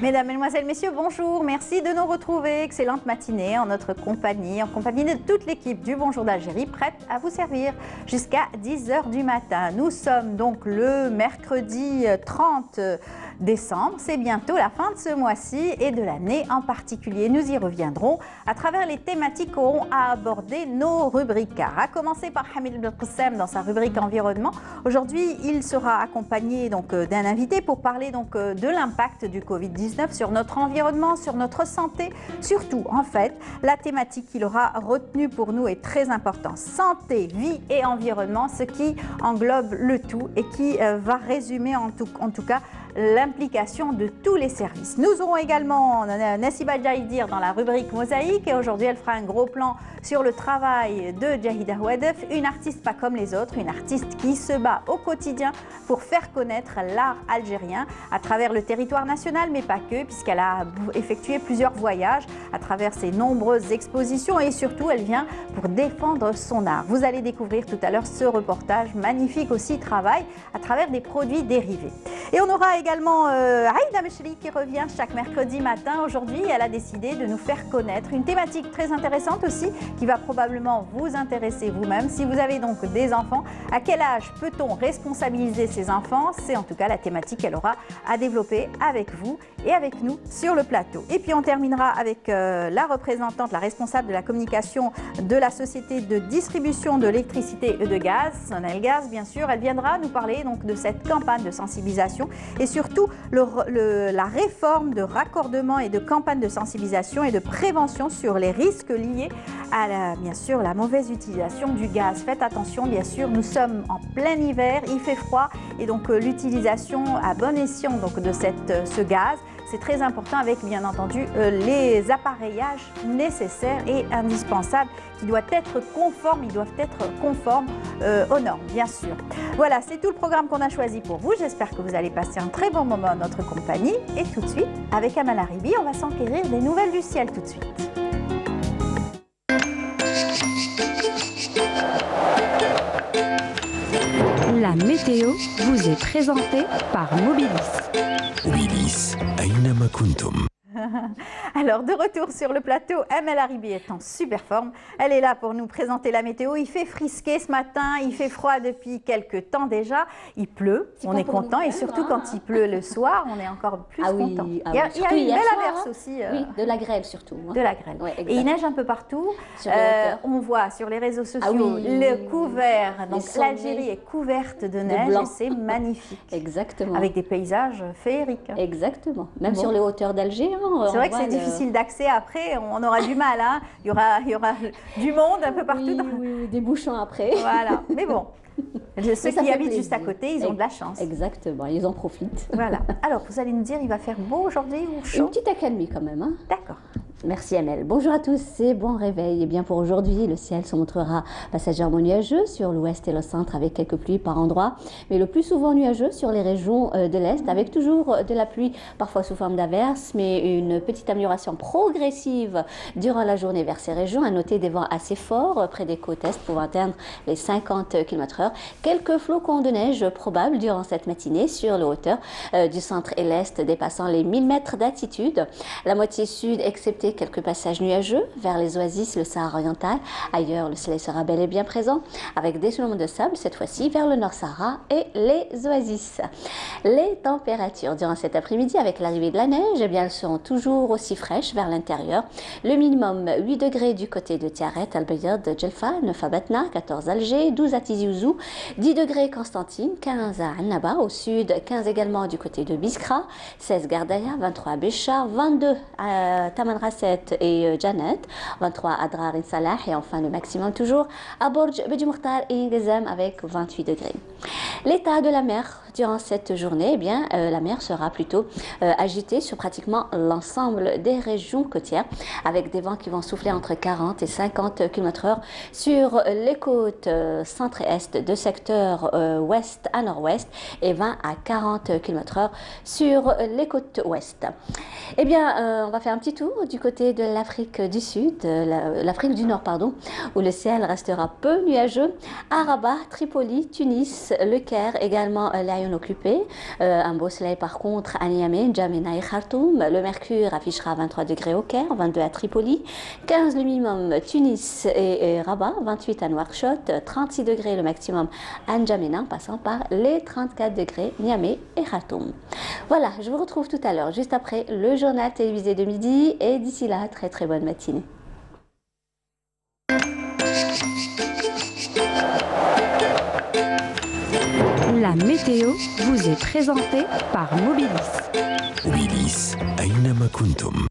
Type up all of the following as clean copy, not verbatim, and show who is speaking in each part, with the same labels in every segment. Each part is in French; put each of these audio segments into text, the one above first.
Speaker 1: Mesdames, Mesdemoiselles, Messieurs, bonjour. Merci de nous retrouver. Excellente matinée en notre compagnie, en compagnie de toute l'équipe du Bonjour d'Algérie, prête à vous servir jusqu'à 10h du matin. Nous sommes donc le mercredi 30 décembre. C'est bientôt la fin de ce mois-ci et de l'année en particulier. Nous y reviendrons à travers les thématiques qu'auront à aborder nos rubriques. À commencer par Hamid Belkacem dans sa rubrique environnement. Aujourd'hui, il sera accompagné d'un invité pour parler de l'impact du Covid-19 sur notre environnement, sur notre santé. Surtout, en fait, la thématique qu'il aura retenue pour nous est très importante. Santé, vie et environnement, ce qui englobe le tout et qui va résumer en tout cas l'implication de tous les services. Nous aurons également Nassiba Jaïdir dans la rubrique Mosaïque et aujourd'hui elle fera un gros plan sur le travail de Jahida Ouadef, une artiste pas comme les autres, une artiste qui se bat au quotidien pour faire connaître l'art algérien à travers le territoire national, mais pas que, puisqu'elle a effectué plusieurs voyages à travers ses nombreuses expositions et surtout elle vient pour défendre son art. Vous allez découvrir tout à l'heure ce reportage magnifique aussi travail à travers des produits dérivés. Et on aura également Aïda Mechri qui revient chaque mercredi matin. Aujourd'hui, elle a décidé de nous faire connaître une thématique très intéressante aussi qui va probablement vous intéresser vous-même. Si vous avez donc des enfants, à quel âge peut-on responsabiliser ses enfants? C'est en tout cas la thématique qu'elle aura à développer avec vous et avec nous sur le plateau. Et puis on terminera avec la représentante, la responsable de la communication de la société de distribution de l'électricité et de gaz, Sonelgaz bien sûr. Elle viendra nous parler donc de cette campagne de sensibilisation et surtout la réforme de raccordement et de campagne de sensibilisation et de prévention sur les risques liés à bien sûr la mauvaise utilisation du gaz. Faites attention, bien sûr, nous sommes en plein hiver, il fait froid et donc l'utilisation à bon escient de ce gaz, c'est très important avec bien entendu les appareillages nécessaires et indispensables qui doivent être conformes, aux normes, bien sûr. Voilà, c'est tout le programme qu'on a choisi pour vous. J'espère que vous allez passer un très bon moment en notre compagnie. Et tout de suite, avec Amal Haribi, on va s'enquérir des nouvelles du ciel tout de suite.
Speaker 2: La météo vous est présentée par Mobilis.
Speaker 3: Mobilis, Aynama Kuntum.
Speaker 1: Alors, de retour sur le plateau, Amal Haribi est en super forme. Elle est là pour nous présenter la météo. Il fait frisquer ce matin, il fait froid depuis quelques temps déjà. Il pleut, on est content. Et surtout quand il pleut le soir, on est encore plus content. Il y a une belle averse aussi.
Speaker 4: Oui, de la grêle surtout.
Speaker 1: De la grêle.
Speaker 4: Ouais,
Speaker 1: et il neige un peu partout. On voit sur les réseaux sociaux le couvert. Donc l'Algérie est couverte de neige et c'est magnifique.
Speaker 4: Exactement.
Speaker 1: Avec des paysages féeriques.
Speaker 4: Exactement. Même sur les hauteurs d'Alger.
Speaker 1: C'est vrai que c'est difficile d'accès après, on aura du mal. Hein. Il y aura du monde un peu partout.
Speaker 4: Oui, des bouchons après.
Speaker 1: Voilà, mais bon. Ceux qui habitent juste à côté, ils ont de la chance.
Speaker 4: Exactement, ils en profitent.
Speaker 1: Voilà. Alors, vous allez nous dire, il va faire beau aujourd'hui ou chaud?
Speaker 4: Une petite accalmie quand même. Hein.
Speaker 1: D'accord.
Speaker 4: Merci Amel. Bonjour à tous et bon réveil. Et bien pour aujourd'hui, le ciel se montrera passagèrement nuageux sur l'ouest et le centre avec quelques pluies par endroits, mais le plus souvent nuageux sur les régions de l'est avec toujours de la pluie, parfois sous forme d'averses, mais une petite amélioration progressive durant la journée vers ces régions. À noter des vents assez forts près des côtes est pouvant atteindre les 50 km/h. Quelques flocons de neige probables durant cette matinée sur les hauteurs du centre et l'est dépassant les 1000 mètres d'altitude. La moitié sud, excepté quelques passages nuageux vers les oasis, le Sahara oriental. Ailleurs, le soleil sera bel et bien présent avec des soulèvements de sable, cette fois-ci vers le Nord Sahara et les oasis. Les températures durant cet après-midi avec l'arrivée de la neige, eh bien, elles seront toujours aussi fraîches vers l'intérieur. Le minimum 8 degrés du côté de Tiaret, Al-Bayad, Djelfa, 9 à Batna, 14 à Alger, 12 à Tizi Ouzou, 10 degrés Constantine, 15 à Annaba, au sud, 15 également du côté de Biskra, 16 Gardaya, 23 à Béchar, 22 à Tamanrasset et Janet, 23 à Drar Salah et enfin le maximum toujours à Borj Bedi Mokhtar et Ngezem avec 28 degrés. L'état de la mer durant cette journée, eh bien, la mer sera plutôt agitée sur pratiquement l'ensemble des régions côtières avec des vents qui vont souffler entre 40 et 50 km/h sur les côtes centre et est de secteur ouest à nord-ouest et 20 à 40 km/h sur les côtes ouest. Eh bien, on va faire un petit tour du côté de l'Afrique du Sud, l'Afrique du Nord, pardon, où le ciel restera peu nuageux. À Rabat, Tripoli, Tunis, Le Caire, également l'Aïn occupé. Un beau soleil par contre à Niamey, N'Djamena et Khartoum. Le mercure affichera 23 degrés au Caire, 22 à Tripoli, 15 le minimum Tunis et Rabat, 28 à Nouakchott, 36 degrés le maximum à N'Djamena, passant par les 34 degrés Niamey et Khartoum. Voilà, je vous retrouve tout à l'heure, juste après le journal télévisé de midi, et d'ici là, très très bonne matinée.
Speaker 2: La météo vous est présentée par Mobilis.
Speaker 3: Mobilis, أينما كنتم.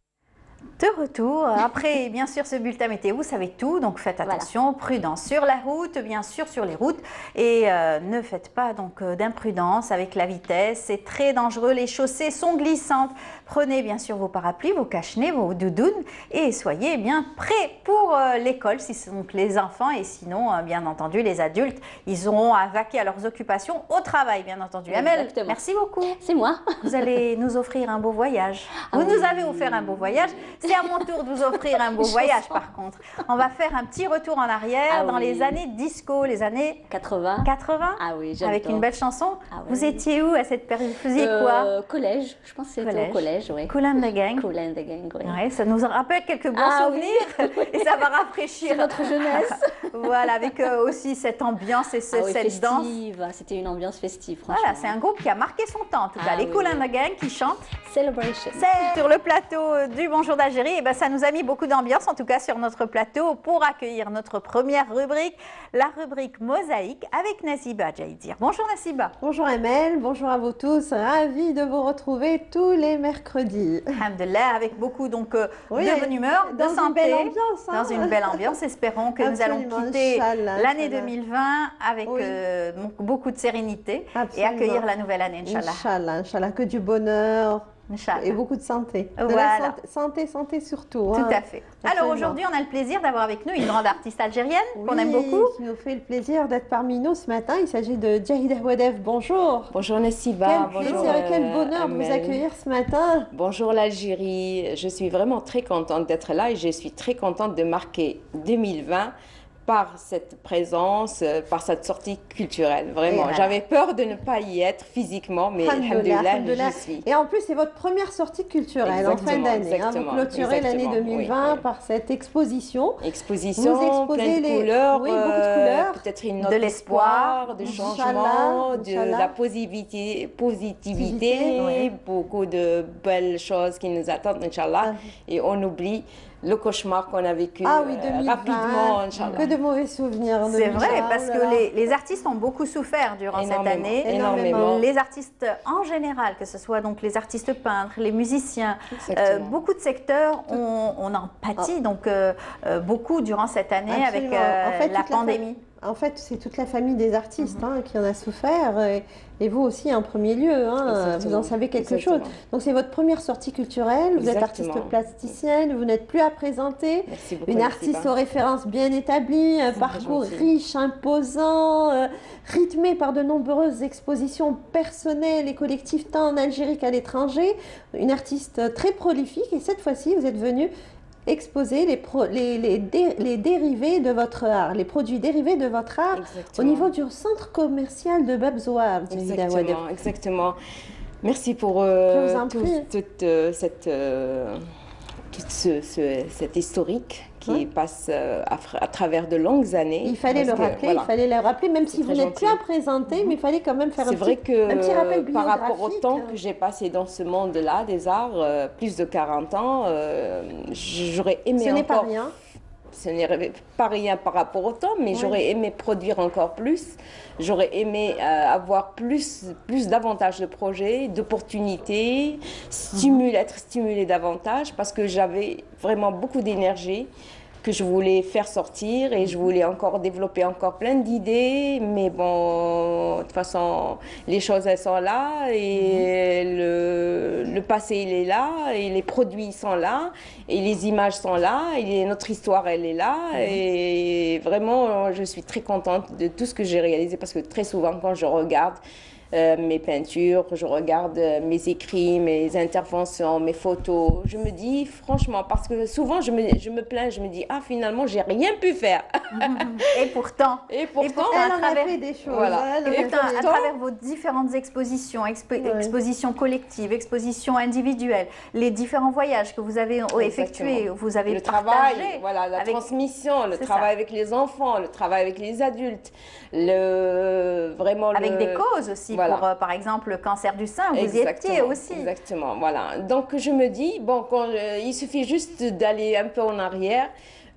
Speaker 1: De retour, après bien sûr ce bulletin météo, vous savez tout, donc faites attention, prudence sur la route, bien sûr sur les routes, et ne faites pas donc d'imprudence avec la vitesse, c'est très dangereux, les chaussées sont glissantes. Prenez bien sûr vos parapluies, vos cache-nez, vos doudounes, et soyez bien prêts pour l'école si ce sont les enfants, et sinon bien entendu les adultes, ils auront à vaquer à leurs occupations au travail bien entendu. Amel, merci beaucoup.
Speaker 4: C'est moi.
Speaker 1: Vous allez nous offrir un beau voyage. Vous nous avez offert un beau voyage. C'est à mon tour de vous offrir un beau voyage par contre. On va faire un petit retour en arrière dans les années disco, les années
Speaker 4: 80.
Speaker 1: 80.
Speaker 4: Ah oui, j'adore.
Speaker 1: Avec une belle chanson. Vous
Speaker 4: oui.
Speaker 1: étiez où à cette période? Vous faisiez quoi?
Speaker 4: Collège, je pense que c'était au collège, oui.
Speaker 1: Kool and the Gang.
Speaker 4: Kool and the Gang, oui.
Speaker 1: Ouais, ça nous rappelle quelques bons souvenirs et ça va rafraîchir
Speaker 4: notre jeunesse.
Speaker 1: Voilà, avec aussi cette ambiance et cette danse.
Speaker 4: C'était une ambiance festive,
Speaker 1: franchement. Voilà, c'est un groupe qui a marqué son temps en tout cas. Les Kool and the Gang qui chantent
Speaker 4: Celebration.
Speaker 1: C'est sur le plateau du Bonjour d'Algérie. Et ben, ça nous a mis beaucoup d'ambiance, en tout cas sur notre plateau, pour accueillir notre première rubrique, la rubrique Mosaïque avec Nasiba Djaïdir. Bonjour Nasiba.
Speaker 5: Bonjour Amel, bonjour à vous tous. Ravie de vous retrouver tous les mercredis.
Speaker 1: Alhamdoulilah, avec beaucoup donc, de bonne humeur, de santé.
Speaker 5: Dans une belle ambiance.
Speaker 1: Dans une belle ambiance. Espérons que nous allons quitter l'année 2020 avec beaucoup de sérénité et accueillir la nouvelle année, Inch'Allah.
Speaker 5: Inch'Allah, Inch'Allah, que du bonheur. Et beaucoup de santé.
Speaker 1: Voilà.
Speaker 5: Santé surtout.
Speaker 1: Tout à fait. Alors aujourd'hui, on a le plaisir d'avoir avec nous une grande artiste algérienne qu'on aime beaucoup.
Speaker 5: Qui nous fait le plaisir d'être parmi nous ce matin. Il s'agit de Djahida Ouadef. Bonjour.
Speaker 6: Bonjour Nasiba.
Speaker 5: Quel plaisir et quel bonheur de vous accueillir ce matin.
Speaker 6: Bonjour l'Algérie. Je suis vraiment très contente d'être là et je suis très contente de marquer 2020 par cette présence, par cette sortie culturelle, vraiment. J'avais peur de ne pas y être physiquement, mais alhamdoulilah, j'y suis.
Speaker 5: Et en plus, c'est votre première sortie culturelle en fin d'année. Vous clôturez l'année 2020 par cette exposition.
Speaker 6: Exposition, plein de couleurs,
Speaker 5: beaucoup de couleurs.
Speaker 6: Peut-être une note de l'espoir, de changement, de la positivité, beaucoup de belles choses qui nous attendent, Inch'Allah. Et on oublie le cauchemar qu'on a vécu rapidement, Inch'Allah.
Speaker 5: Que de mauvais souvenirs.
Speaker 1: C'est vrai, parce que les artistes ont beaucoup souffert durant cette année.
Speaker 6: Énormément.
Speaker 1: Les artistes en général, que ce soit donc les artistes peintres, les musiciens, beaucoup de secteurs on en pâtit donc beaucoup durant cette année avec la pandémie.
Speaker 5: En fait, c'est toute la famille des artistes qui en a souffert, et vous aussi en premier lieu, vous en savez quelque chose. Donc c'est votre première sortie culturelle, vous êtes artiste plasticienne, vous n'êtes plus à présenter, une artiste aux références bien établies, un parcours riche, imposant, rythmé par de nombreuses expositions personnelles et collectives tant en Algérie qu'à l'étranger, une artiste très prolifique, et cette fois-ci vous êtes venue exposer les dérivés de votre art, les produits dérivés de votre art au niveau du centre commercial de Bab Zouar.
Speaker 6: Exactement. Merci pour toute cette historique qui passe à travers de longues années.
Speaker 5: Il fallait il fallait le rappeler, même si vous n'êtes plus à présenter, mais il fallait quand même faire un petit rappel biographique.
Speaker 6: Par rapport au temps que j'ai passé dans ce monde-là, des arts, plus de 40 ans, j'aurais aimé
Speaker 5: encore... Ce n'est pas rien.
Speaker 6: Ce n'est pas rien par rapport au temps, mais j'aurais aimé produire encore plus. J'aurais aimé avoir davantage de projets, d'opportunités, être stimulée davantage, parce que j'avais vraiment beaucoup d'énergie que je voulais faire sortir et je voulais encore développer encore plein d'idées, mais bon, de toute façon, les choses elles sont là et le passé il est là et les produits sont là et les images sont là et notre histoire elle est là et vraiment je suis très contente de tout ce que j'ai réalisé parce que très souvent quand je regarde mes peintures, je regarde mes écrits, mes interventions, mes photos. Je me dis, franchement, parce que souvent je me plains, je me dis, ah, finalement, j'ai rien pu faire.
Speaker 1: Et pourtant,
Speaker 5: elle en a fait des choses.
Speaker 6: Voilà.
Speaker 1: Et pourtant, à travers vos différentes expositions, expositions collectives, expositions individuelles, les différents voyages que vous avez effectués, vous avez partagé.
Speaker 6: Travail, voilà, la transmission, le travail avec les enfants, le travail avec les adultes,
Speaker 1: avec des causes aussi, pour par exemple le cancer du sein, vous y étiez aussi.
Speaker 6: Exactement, voilà. Donc je me dis, bon, il suffit juste d'aller un peu en arrière,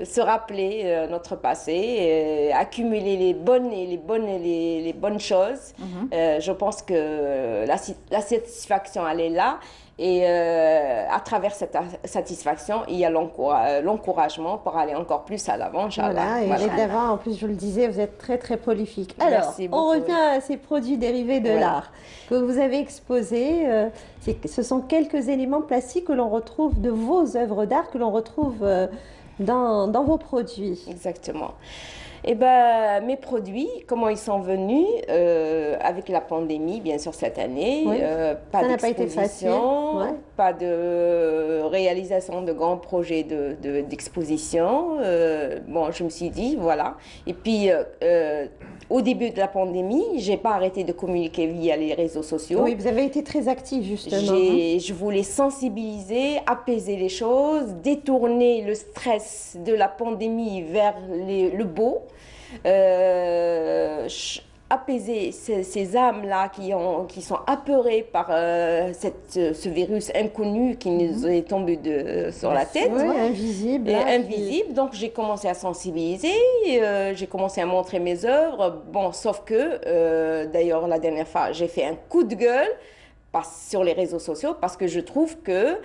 Speaker 6: se rappeler notre passé, accumuler les bonnes choses. Je pense que la satisfaction, elle est là. Et à travers cette satisfaction, il y a l'encouragement pour aller encore plus à l'avant.
Speaker 5: Voilà, et aller de l'avant, en plus, je le disais, vous êtes très, très prolifique. Alors, on revient à ces produits dérivés de l'art que vous avez exposés. Ce sont quelques éléments plastiques que l'on retrouve de vos œuvres d'art, que l'on retrouve dans vos produits.
Speaker 6: Exactement. Eh ben, mes produits, comment ils sont venus avec la pandémie, bien sûr, cette année. Pas d'exposition, pas de réalisation de grands projets d'exposition. Bon, je me suis dit, voilà. Et puis, au début de la pandémie, je n'ai pas arrêté de communiquer via les réseaux sociaux.
Speaker 5: Oui, vous avez été très active, justement.
Speaker 6: Je voulais sensibiliser, apaiser les choses, détourner le stress de la pandémie vers le beau. Apaiser ces âmes-là qui sont apeurées par ce virus inconnu qui nous est tombé sur la tête.
Speaker 5: Oui, invisible.
Speaker 6: Invisible. Donc, j'ai commencé à sensibiliser, j'ai commencé à montrer mes œuvres. Bon, sauf que, d'ailleurs, la dernière fois, j'ai fait un coup de gueule sur les réseaux sociaux parce que je trouve que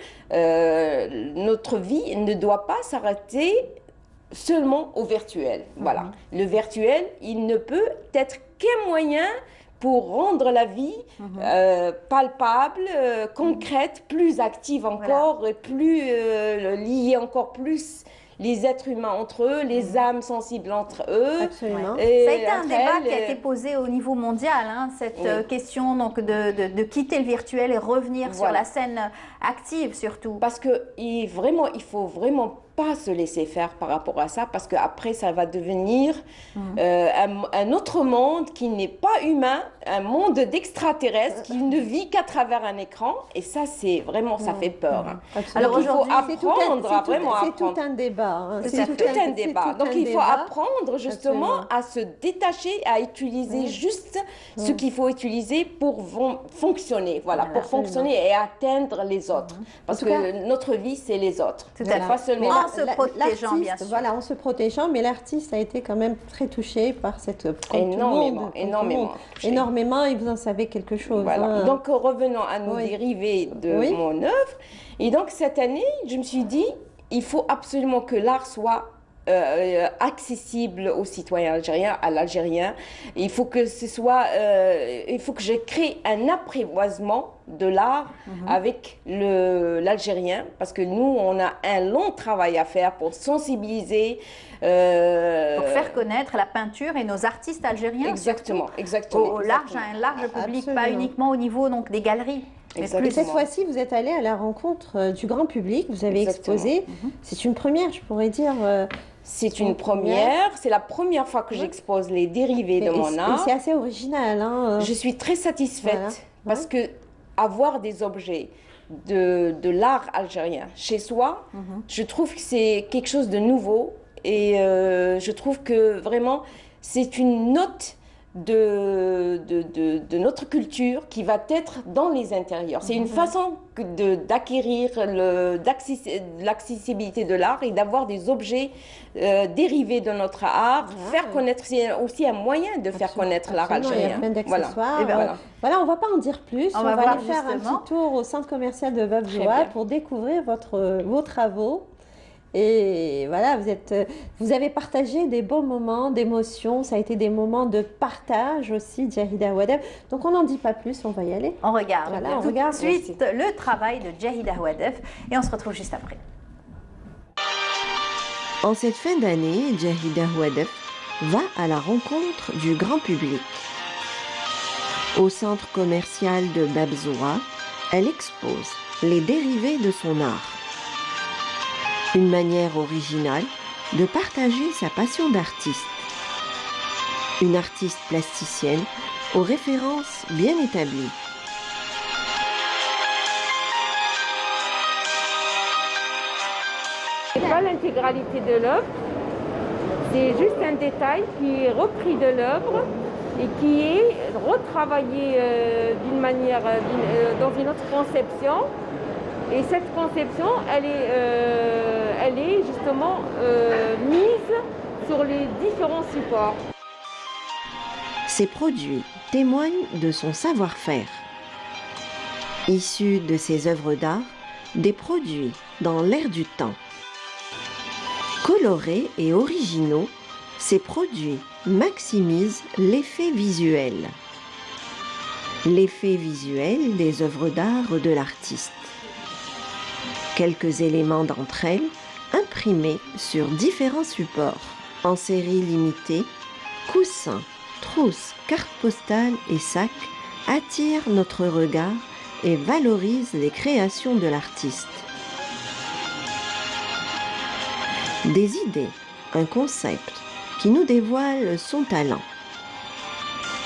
Speaker 6: notre vie ne doit pas s'arrêter seulement au virtuel. Voilà. Le virtuel, il ne peut être qu'un moyen pour rendre la vie palpable, concrète, plus active encore et plus lier encore plus les êtres humains entre eux, les âmes sensibles entre eux.
Speaker 5: Absolument.
Speaker 1: Et ça a été un débat qui a été posé au niveau mondial, cette question donc, de quitter le virtuel et revenir sur la scène active surtout.
Speaker 6: Parce que il faut vraiment pas se laisser faire par rapport à ça, parce qu'après ça va devenir un autre monde qui n'est pas humain, un monde d'extraterrestres qui ne vit qu'à travers un écran, et ça c'est vraiment, ça fait peur.
Speaker 5: Alors
Speaker 6: il faut apprendre à vraiment apprendre.
Speaker 5: C'est tout un débat.
Speaker 6: C'est tout un débat. Donc il faut apprendre justement à se détacher, à utiliser juste ce qu'il faut utiliser pour fonctionner, pour fonctionner et atteindre les autres. Parce que notre vie c'est les autres, pas seulement.
Speaker 1: En se protégeant, bien sûr.
Speaker 5: Voilà, en se protégeant, mais l'artiste a été quand même très touché par cette... Énormément, et vous en savez quelque chose.
Speaker 6: Voilà. Donc, revenons à nos dérivés de mon œuvre. Et donc, cette année, je me suis dit, il faut absolument que l'art soit accessible aux citoyens algériens, à l'Algérien. Il faut que il faut que je crée un apprivoisement de l'art avec l'Algérien, parce que nous, on a un long travail à faire pour sensibiliser.
Speaker 1: Pour faire connaître la peinture et nos artistes algériens.
Speaker 6: Exactement.
Speaker 1: Un large public, pas uniquement au niveau donc, des galeries.
Speaker 5: Et cette fois-ci, vous êtes allé à la rencontre du grand public, vous avez exposé. C'est une première, je pourrais dire.
Speaker 6: C'est une première. C'est la première fois que j'expose les dérivés de mon art.
Speaker 5: C'est assez original.
Speaker 6: Je suis très satisfaite parce que avoir des objets de l'art algérien chez soi, je trouve que c'est quelque chose de nouveau, et je trouve que vraiment c'est une note de notre culture qui va être dans les intérieurs. C'est une façon d'acquérir l'accessibilité de l'art et d'avoir des objets dérivés de notre art. Faire connaître, c'est aussi un moyen de faire connaître l'art algérien.
Speaker 5: Il y a plein d'accessoires. Voilà, on ne va pas en dire plus. On va aller faire un petit tour au centre commercial de Veuve Joie pour découvrir vos travaux. Et voilà, vous avez partagé des beaux moments d'émotion, ça a été des moments de partage aussi, Djahida Ouadef. Donc on n'en dit pas plus, on va y aller.
Speaker 1: On regarde tout de suite le travail de Djahida Ouadef et on se retrouve juste après.
Speaker 7: En cette fin d'année, Djahida Ouadef va à la rencontre du grand public. Au centre commercial de Babzoura, elle expose les dérivés de son art. Une manière originale de partager sa passion d'artiste. Une artiste plasticienne aux références bien établies.
Speaker 8: Ce n'est pas l'intégralité de l'œuvre, c'est juste un détail qui est repris de l'œuvre et qui est retravaillé d'une manière, dans une autre conception. Et cette conception, elle est justement mise sur les différents supports.
Speaker 7: Ces produits témoignent de son savoir-faire. Issus de ses œuvres d'art, des produits dans l'air du temps. Colorés et originaux, ces produits maximisent l'effet visuel. L'effet visuel des œuvres d'art de l'artiste. Quelques éléments d'entre elles imprimés sur différents supports, en série limitée, coussins, trousses, cartes postales et sacs attirent notre regard et valorisent les créations de l'artiste. Des idées, un concept qui nous dévoile son talent.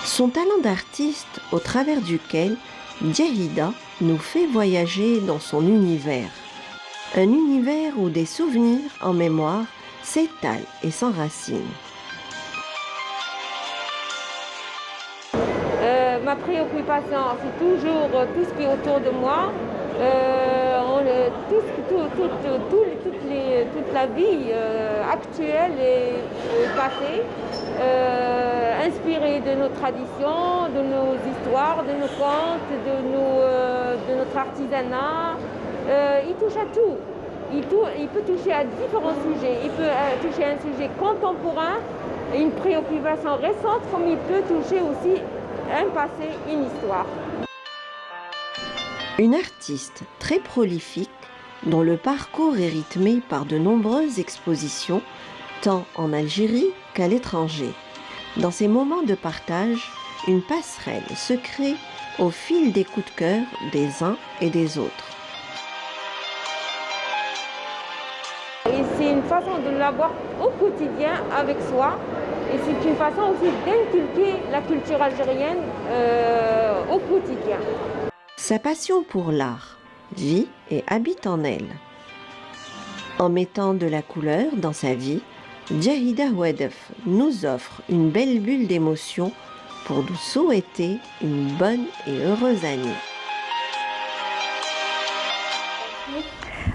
Speaker 7: Son talent d'artiste au travers duquel Diahida nous fait voyager dans son univers. Un univers où des souvenirs en mémoire s'étalent et s'enracinent.
Speaker 8: Ma préoccupation, c'est toujours tout ce qui est autour de moi. Toute la vie actuelle et passée, inspirée de nos traditions, de nos histoires, de nos contes, de notre artisanat. Il touche à tout. Il peut toucher à différents sujets. Il peut toucher à un sujet contemporain, une préoccupation récente, comme il peut toucher aussi un passé, une histoire.
Speaker 7: Une artiste très prolifique dont le parcours est rythmé par de nombreuses expositions, tant en Algérie qu'à l'étranger. Dans ces moments de partage, une passerelle se crée au fil des coups de cœur des uns et des autres.
Speaker 8: Et c'est une façon de l'avoir au quotidien avec soi. Et c'est une façon aussi d'inculquer la culture algérienne au quotidien.
Speaker 7: Sa passion pour l'art vit et habite en elle. En mettant de la couleur dans sa vie, Diahida Ouadef nous offre une belle bulle d'émotion pour nous souhaiter une bonne et heureuse année.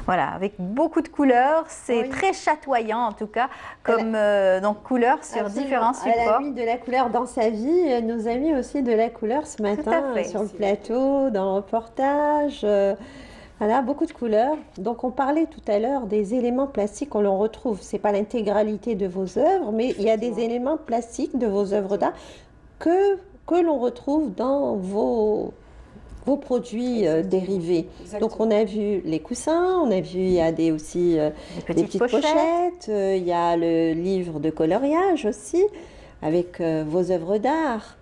Speaker 1: Voilà, avec beaucoup de couleurs, c'est très chatoyant en tout cas, comme donc couleurs sur différents supports.
Speaker 5: Elle a mis de la couleur dans sa vie, elle nous a mis aussi de la couleur ce matin sur le plateau, dans le reportage. Voilà, beaucoup de couleurs. Donc on parlait tout à l'heure des éléments plastiques, on le retrouve. Ce n'est pas l'intégralité de vos œuvres, mais il y a des éléments plastiques de vos œuvres d'art que l'on retrouve dans vos produits dérivés.
Speaker 6: Exactement.
Speaker 5: Donc on a vu les coussins, on a vu il y a aussi des petites pochettes, il y a le livre de coloriage aussi, avec vos œuvres d'art.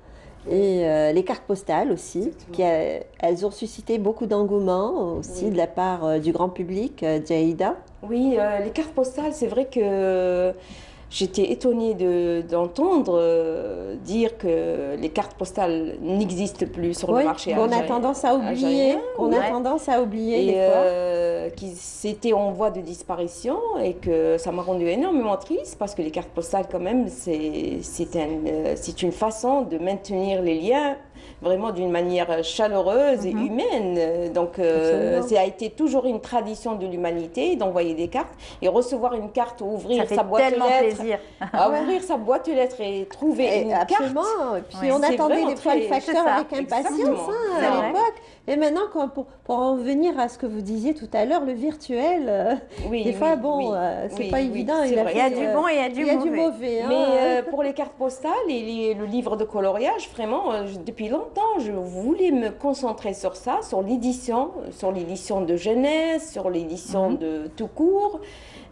Speaker 5: Et les cartes postales aussi, elles ont suscité beaucoup d'engouement aussi de la part du grand public, Diahida.
Speaker 6: Oui, les cartes postales, c'est vrai que j'étais étonnée d'entendre dire que les cartes postales n'existent plus sur le marché algérien.
Speaker 5: On a tendance à oublier,
Speaker 6: et
Speaker 5: des fois.
Speaker 6: C'était en voie de disparition et que ça m'a rendue énormément triste parce que les cartes postales quand même, c'est une façon de maintenir les liens vraiment d'une manière chaleureuse et humaine. Donc ça a été toujours une tradition de l'humanité d'envoyer des cartes et recevoir une carte ou ouvrir sa boîte aux lettres. Ouvrir sa boîte aux lettres et trouver une carte.
Speaker 5: Et puis on attendait des fois le facteur avec impatience à l'époque. Et maintenant, pour en revenir à ce que vous disiez tout à l'heure, le virtuel, des fois, c'est pas évident.
Speaker 1: Il y a du bon et il y a du mauvais.
Speaker 6: Mais pour les cartes postales et le livre de coloriage, vraiment, depuis longtemps, je voulais me concentrer sur ça, sur l'édition de jeunesse, sur l'édition de tout court.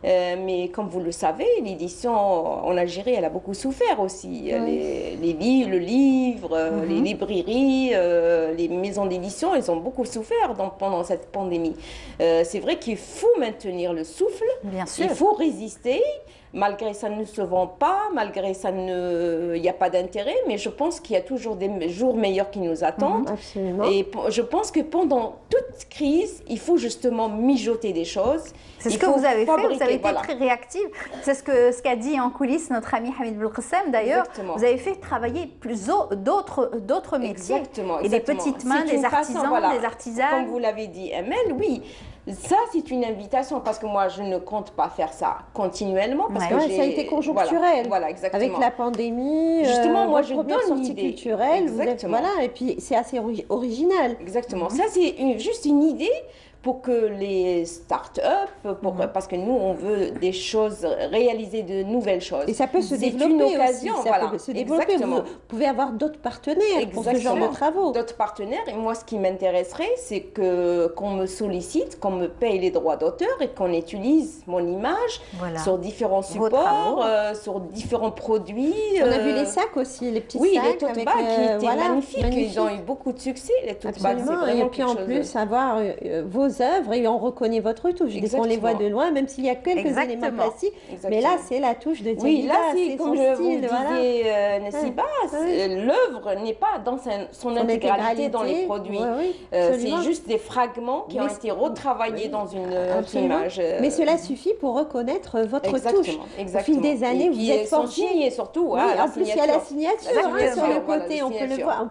Speaker 6: Mais comme vous le savez, l'édition en Algérie, elle a beaucoup souffert aussi. Le livre, les librairies, les maisons d'édition, elles ont beaucoup souffert pendant cette pandémie. C'est vrai qu'il faut maintenir le souffle,
Speaker 1: bien sûr.
Speaker 6: Il faut résister. Malgré ça ne se vend pas, malgré ça il n'y a pas d'intérêt, mais je pense qu'il y a toujours des jours meilleurs qui nous attendent.
Speaker 5: Absolument.
Speaker 6: Et je pense que pendant toute crise, il faut justement mijoter des choses.
Speaker 1: C'est ce que vous avez fait, vous avez été très réactive. C'est ce qu'a dit en coulisses notre ami Hamid Belkacem d'ailleurs. Vous avez fait travailler d'autres métiers.
Speaker 6: Exactement.
Speaker 1: Et des petites mains, des artisans, des artisans.
Speaker 6: Comme vous l'avez dit, Amel, oui. Ça, c'est une invitation parce que moi, je ne compte pas faire ça continuellement. Parce que
Speaker 5: ça a été conjoncturel.
Speaker 6: Voilà, exactement.
Speaker 5: Avec la pandémie,
Speaker 6: justement, moi, je donne
Speaker 5: sortie culturelle.
Speaker 6: Exactement.
Speaker 5: Et puis c'est assez original.
Speaker 6: Exactement. Ça, c'est juste une idée pour que les start-up, parce que nous, on veut des choses, réaliser de nouvelles choses.
Speaker 5: Et ça peut se développer
Speaker 6: une occasion,
Speaker 5: aussi. Ça peut se développer. Vous pouvez avoir d'autres partenaires pour ce genre de travaux.
Speaker 6: D'autres partenaires. Et moi, ce qui m'intéresserait, c'est qu'on me sollicite, qu'on me paye les droits d'auteur et qu'on utilise mon image sur différents supports, sur différents produits.
Speaker 5: On a vu les sacs aussi, les petits sacs.
Speaker 6: Oui, les tote bags qui étaient magnifiques. Ils ont eu beaucoup de succès, les tote bags.
Speaker 5: Et puis en plus, avoir vos œuvres et on reconnaît votre touche. Dès qu'on les voit de loin, même s'il y a quelques éléments plastiques, mais là, c'est la touche de Dialida.
Speaker 6: Oui, là, c'est comme vous disiez, Nessiba, l'œuvre n'est pas dans son intégralité dans les produits. C'est juste des fragments qui ont été retravaillés dans une image.
Speaker 5: Mais cela suffit pour reconnaître votre touche. Au fil des années, vous êtes forgé.
Speaker 6: Et surtout,
Speaker 5: en plus, il y a la signature sur le côté, on peut le voir. On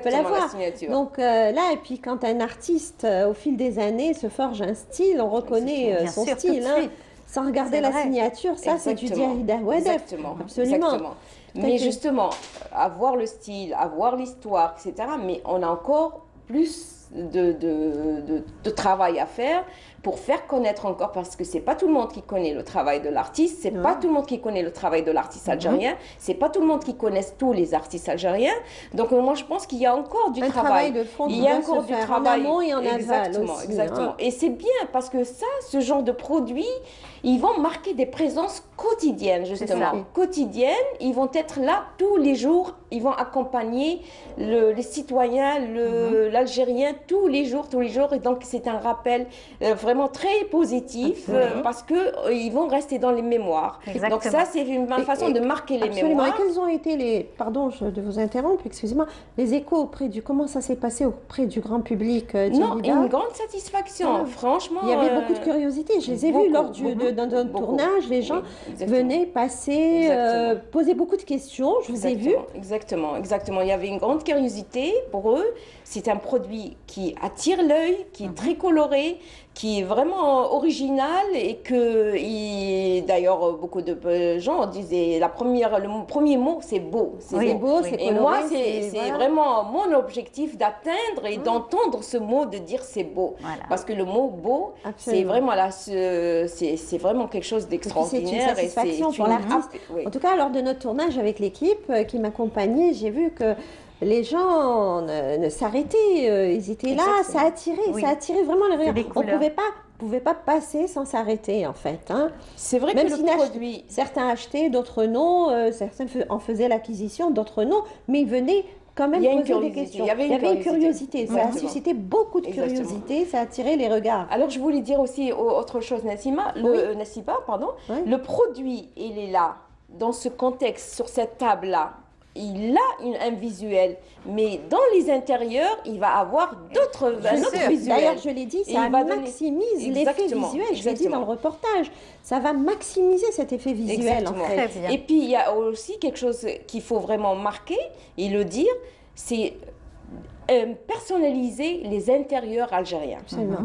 Speaker 5: peut la voir. Donc là, et puis quand un artiste, au fil des années, se forge un style, on reconnaît son style. Sans regarder la signature, ça c'est du Dialida Ouadef.
Speaker 6: Exactement. Absolument. Mais justement, avoir le style, avoir l'histoire, etc. Mais on a encore plus de travail à faire pour faire connaître encore, parce que c'est pas tout le monde qui connaît le travail de l'artiste, c'est pas tout le monde qui connaît le travail de l'artiste algérien, c'est pas tout le monde qui connaît tous les artistes algériens. Donc moi je pense qu'il y a encore du travail
Speaker 5: de fond.
Speaker 6: Il y a encore du travail
Speaker 5: en amont et en aval aussi.
Speaker 6: Exactement. Et c'est bien parce que ça, ce genre de produits, ils vont marquer des présences quotidiennes justement. Quotidiennes, ils vont être là tous les jours, ils vont accompagner les citoyens, l'Algérien tous les jours. Et donc c'est un rappel vraiment très positif parce qu'ils vont rester dans les mémoires. Exactement. Donc ça, c'est une façon de marquer les mémoires.
Speaker 5: Et quels ont été pardon de vous interrompre, excusez-moi, les échos comment ça s'est passé auprès du grand public
Speaker 6: Non, une grande satisfaction, franchement.
Speaker 5: Il y avait beaucoup de curiosité, je les ai vus lors d'un tournage, les gens venaient passer, poser beaucoup de questions, je vous ai vu.
Speaker 6: Exactement. Il y avait une grande curiosité pour eux. C'est un produit qui attire l'œil, qui est très coloré, qui est vraiment original et que d'ailleurs beaucoup de gens disaient le premier mot c'est beau.
Speaker 5: C'est beau, c'est coloré.
Speaker 6: Et moi c'est vraiment mon objectif d'atteindre et d'entendre ce mot, de dire c'est beau. Parce que le mot beau, c'est vraiment c'est vraiment quelque chose d'extraordinaire.
Speaker 5: C'est une satisfaction pour l'artiste. En tout cas, lors de notre tournage avec l'équipe qui m'accompagnait, j'ai vu que les gens ne s'arrêtaient, ils étaient là, ça attirait vraiment les regards. On ne pouvait pas passer sans s'arrêter en fait.
Speaker 6: C'est vrai
Speaker 5: même
Speaker 6: que
Speaker 5: si
Speaker 6: le produit...
Speaker 5: certains achetaient, d'autres non, certains en faisaient l'acquisition, d'autres non, mais ils venaient quand même poser des questions. Il y avait une curiosité, ça a suscité beaucoup de curiosité, ça a attiré les regards.
Speaker 6: Alors je voulais dire aussi autre chose, Nessiba, le produit, il est là, dans ce contexte, sur cette table-là. Il a un visuel, mais dans les intérieurs, il va avoir un autre visuel.
Speaker 5: D'ailleurs, je l'ai dit, ça maximise l'effet visuel. Je l'ai dit dans le reportage. Ça va maximiser cet effet visuel, en fait.
Speaker 6: Et puis, il y a aussi quelque chose qu'il faut vraiment marquer et le dire, c'est personnaliser les intérieurs algériens.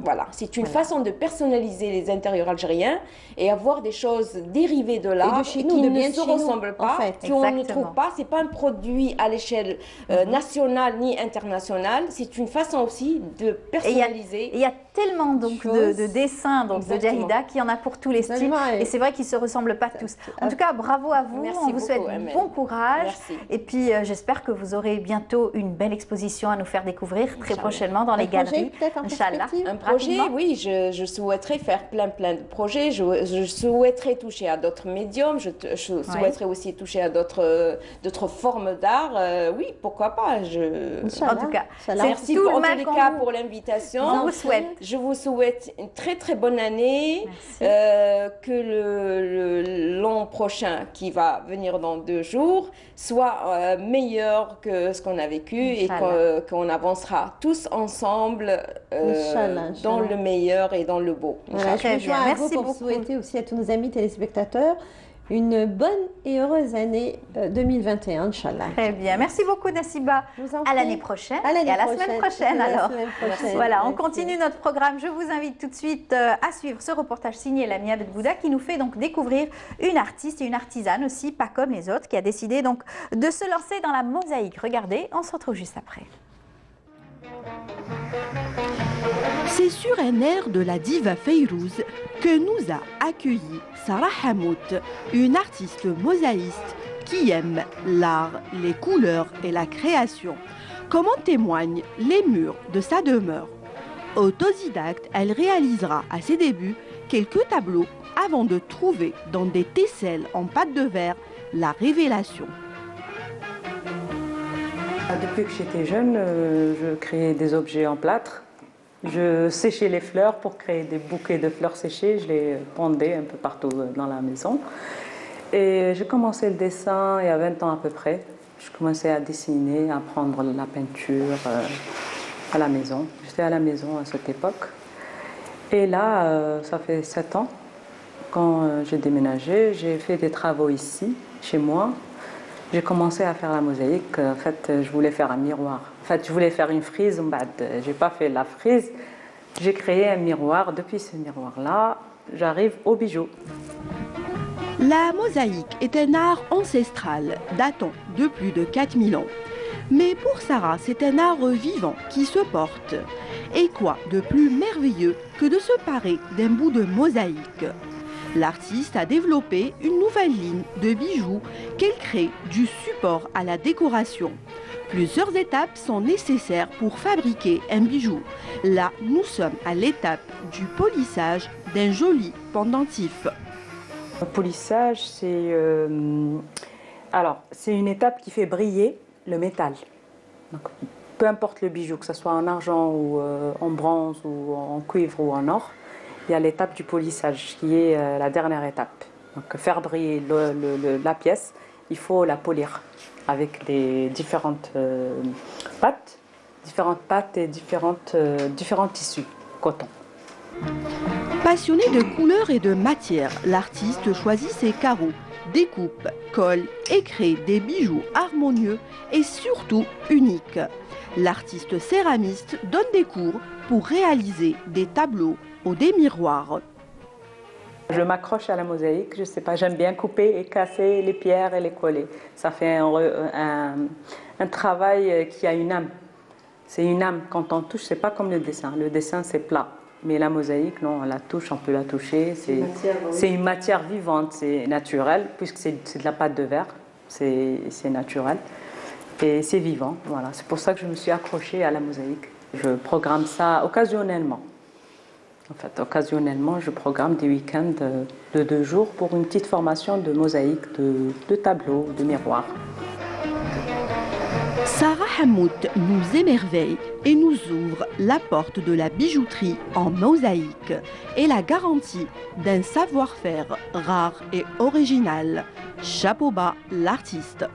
Speaker 6: Voilà, c'est une façon de personnaliser les intérieurs algériens et avoir des choses dérivées de là qui ne se ressemblent pas, qu'on ne trouve pas. C'est pas un produit à l'échelle nationale ni internationale. C'est une façon aussi de personnaliser.
Speaker 1: Il y a tellement donc de dessins donc de Jahida qu'il y en a pour tous les styles et c'est vrai qu'ils se ressemblent pas tous. En tout cas, bravo à vous.
Speaker 6: Merci
Speaker 1: on vous souhaite bon courage.
Speaker 6: Merci.
Speaker 1: Et puis j'espère que vous aurez bientôt une belle exposition à nous faire découvrir très prochainement dans les galeries.
Speaker 5: Inch'Allah.
Speaker 6: Un projet, oui, je souhaiterais faire plein de projets. Je souhaiterais toucher à d'autres médiums. Je souhaiterais aussi toucher à d'autres formes d'art. Oui, pourquoi pas.
Speaker 1: En tout cas,
Speaker 6: merci pour l'invitation.
Speaker 1: On vous souhaite.
Speaker 6: Je vous souhaite une très bonne année. Que l'an prochain, qui va venir dans 2 jours, soit meilleur que ce qu'on a vécu et qu'on avancera tous ensemble dans le meilleur et dans le beau.
Speaker 5: Voilà, je me joins à vous pour souhaiter aussi à tous nos amis téléspectateurs une bonne et heureuse année 2021, Inch'Allah.
Speaker 1: Très bien. Merci beaucoup, Nassiba. À l'année prochaine et à la semaine prochaine. Alors, voilà, on continue notre programme. Je vous invite tout de suite à suivre ce reportage signé Lamia Bedbouda qui nous fait donc découvrir une artiste et une artisane aussi, pas comme les autres, qui a décidé donc de se lancer dans la mosaïque. Regardez, on se retrouve juste après.
Speaker 9: C'est sur un air de la diva Feyrouz que nous a accueilli Sarah Hamout, une artiste mosaïste qui aime l'art, les couleurs et la création, comme en témoignent les murs de sa demeure. Autodidacte, elle réalisera à ses débuts quelques tableaux avant de trouver dans des tesselles en pâte de verre la révélation.
Speaker 10: Depuis que j'étais jeune, je créais des objets en plâtre. Je séchais les fleurs pour créer des bouquets de fleurs séchées. Je les pendais un peu partout dans la maison. Et j'ai commencé le dessin il y a 20 ans à peu près. Je commençais à dessiner, à prendre la peinture à la maison. J'étais à la maison à cette époque. Et là, ça fait 7 ans, quand j'ai déménagé, j'ai fait des travaux ici, chez moi. J'ai commencé à faire la mosaïque. En fait, je voulais faire un miroir. En fait, je voulais faire une frise. Je n'ai pas fait la frise. J'ai créé un miroir. Depuis ce miroir-là, j'arrive au bijou.
Speaker 9: La mosaïque est un art ancestral datant de plus de 4000 ans. Mais pour Sarah, c'est un art vivant qui se porte. Et quoi de plus merveilleux que de se parer d'un bout de mosaïque? L'artiste a développé une nouvelle ligne de bijoux qu'elle crée du support à la décoration. Plusieurs étapes sont nécessaires pour fabriquer un bijou. Là, nous sommes à l'étape du polissage d'un joli pendentif.
Speaker 10: Le polissage, c'est une étape qui fait briller le métal. Donc, peu importe le bijou, que ce soit en argent ou en bronze ou en cuivre ou en or, il y a l'étape du polissage qui est la dernière étape. Donc faire briller la pièce, il faut la polir avec des différentes pâtes et différents tissus, coton.
Speaker 9: Passionné de couleurs et de matière, l'artiste choisit ses carreaux, découpe, colle et crée des bijoux harmonieux et surtout uniques. L'artiste céramiste donne des cours pour réaliser des tableaux ou des miroirs.
Speaker 10: Je m'accroche à la mosaïque, je sais pas, j'aime bien couper et casser les pierres et les coller. Ça fait un travail qui a une âme. C'est une âme, quand on touche, c'est pas comme le dessin. Le dessin, c'est plat. Mais la mosaïque, non, on la touche, on peut la toucher. C'est une matière vivante, c'est naturel, puisque c'est de la pâte de verre, c'est naturel. Et c'est vivant, voilà. C'est pour ça que je me suis accrochée à la mosaïque. Je programme ça occasionnellement. En fait, occasionnellement, je programme des week-ends de 2 jours pour une petite formation de mosaïque, de tableaux, de miroirs.
Speaker 9: Sarah Hamout nous émerveille et nous ouvre la porte de la bijouterie en mosaïque et la garantie d'un savoir-faire rare et original. Chapeau bas l'artiste.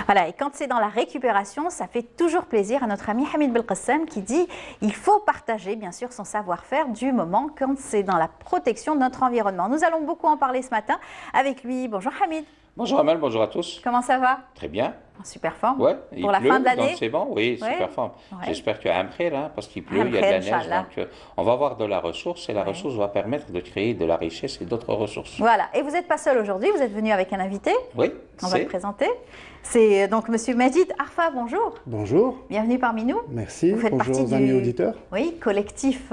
Speaker 1: Voilà, et quand c'est dans la récupération, ça fait toujours plaisir à notre ami Hamid Belkacem qui dit il faut partager bien sûr son savoir-faire du moment quand c'est dans la protection de notre environnement. Nous allons beaucoup en parler ce matin avec lui. Bonjour Hamid.
Speaker 11: Bonjour Amal, bonjour à tous.
Speaker 1: Comment ça va?
Speaker 11: Très bien.
Speaker 1: Super forme.
Speaker 11: Ouais,
Speaker 1: pour la fin de l'année.
Speaker 11: C'est bon, oui,
Speaker 1: ouais.
Speaker 11: super forme.
Speaker 1: Ouais.
Speaker 11: J'espère qu'il y a un prêt là, parce qu'il pleut, il y a de la neige. Donc, on va avoir de la ressource et la ressource va permettre de créer de la richesse et d'autres ressources.
Speaker 1: Voilà. Et vous n'êtes pas seul aujourd'hui, vous êtes venu avec un invité.
Speaker 11: Oui.
Speaker 1: On va le présenter. C'est donc Monsieur Majid Arfa, bonjour.
Speaker 12: Bonjour.
Speaker 1: Bienvenue parmi nous.
Speaker 12: Merci.
Speaker 1: Vous faites
Speaker 12: bonjour
Speaker 1: partie
Speaker 12: aux amis auditeurs.
Speaker 1: Oui, collectif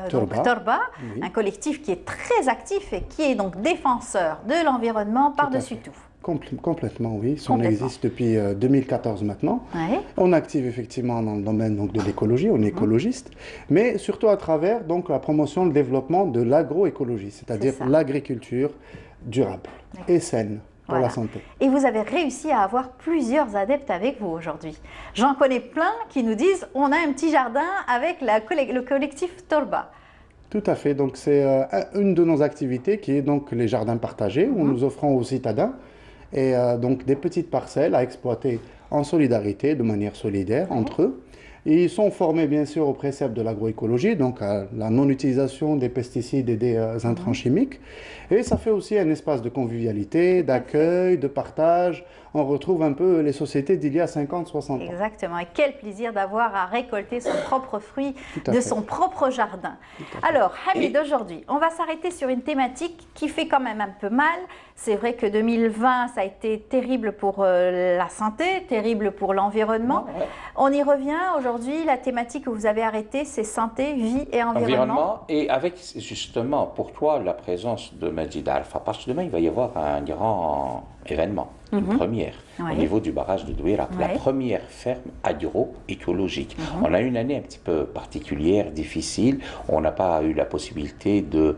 Speaker 1: Torba,
Speaker 12: oui.
Speaker 1: Un collectif qui est très actif et qui est donc défenseur de l'environnement par-dessus tout.
Speaker 12: Complètement, oui. On existe depuis 2014 maintenant.
Speaker 1: Ouais.
Speaker 12: On est active effectivement dans le domaine donc, de l'écologie, on est écologiste, mais surtout à travers donc, la promotion, le développement de l'agroécologie, c'est-à-dire l'agriculture durable et saine. Pour la santé.
Speaker 1: Et vous avez réussi à avoir plusieurs adeptes avec vous aujourd'hui. J'en connais plein qui nous disent on a un petit jardin avec le collectif Torba.
Speaker 12: Tout à fait. Donc c'est une de nos activités qui est donc les jardins partagés où nous offrons aux citadins et donc des petites parcelles à exploiter en solidarité, de manière solidaire entre eux. Et ils sont formés bien sûr au précepte de l'agroécologie, donc à la non-utilisation des pesticides et des intrants chimiques. Et ça fait aussi un espace de convivialité, d'accueil, de partage. On retrouve un peu les sociétés d'il y a 50-60 ans.
Speaker 1: Exactement. Et quel plaisir d'avoir à récolter son propre fruit de son propre jardin. Alors, Hamid, aujourd'hui, on va s'arrêter sur une thématique qui fait quand même un peu mal. C'est vrai que 2020, ça a été terrible pour la santé, terrible pour l'environnement. On y revient aujourd'hui. La thématique que vous avez arrêtée, c'est santé, vie et environnement.
Speaker 11: Et avec justement pour toi la présence de Majid Arfa, parce que demain il va y avoir un grand événement, une première au niveau du barrage de Douira, la première ferme agroécologique. On a eu une année un petit peu particulière, difficile. On n'a pas eu la possibilité de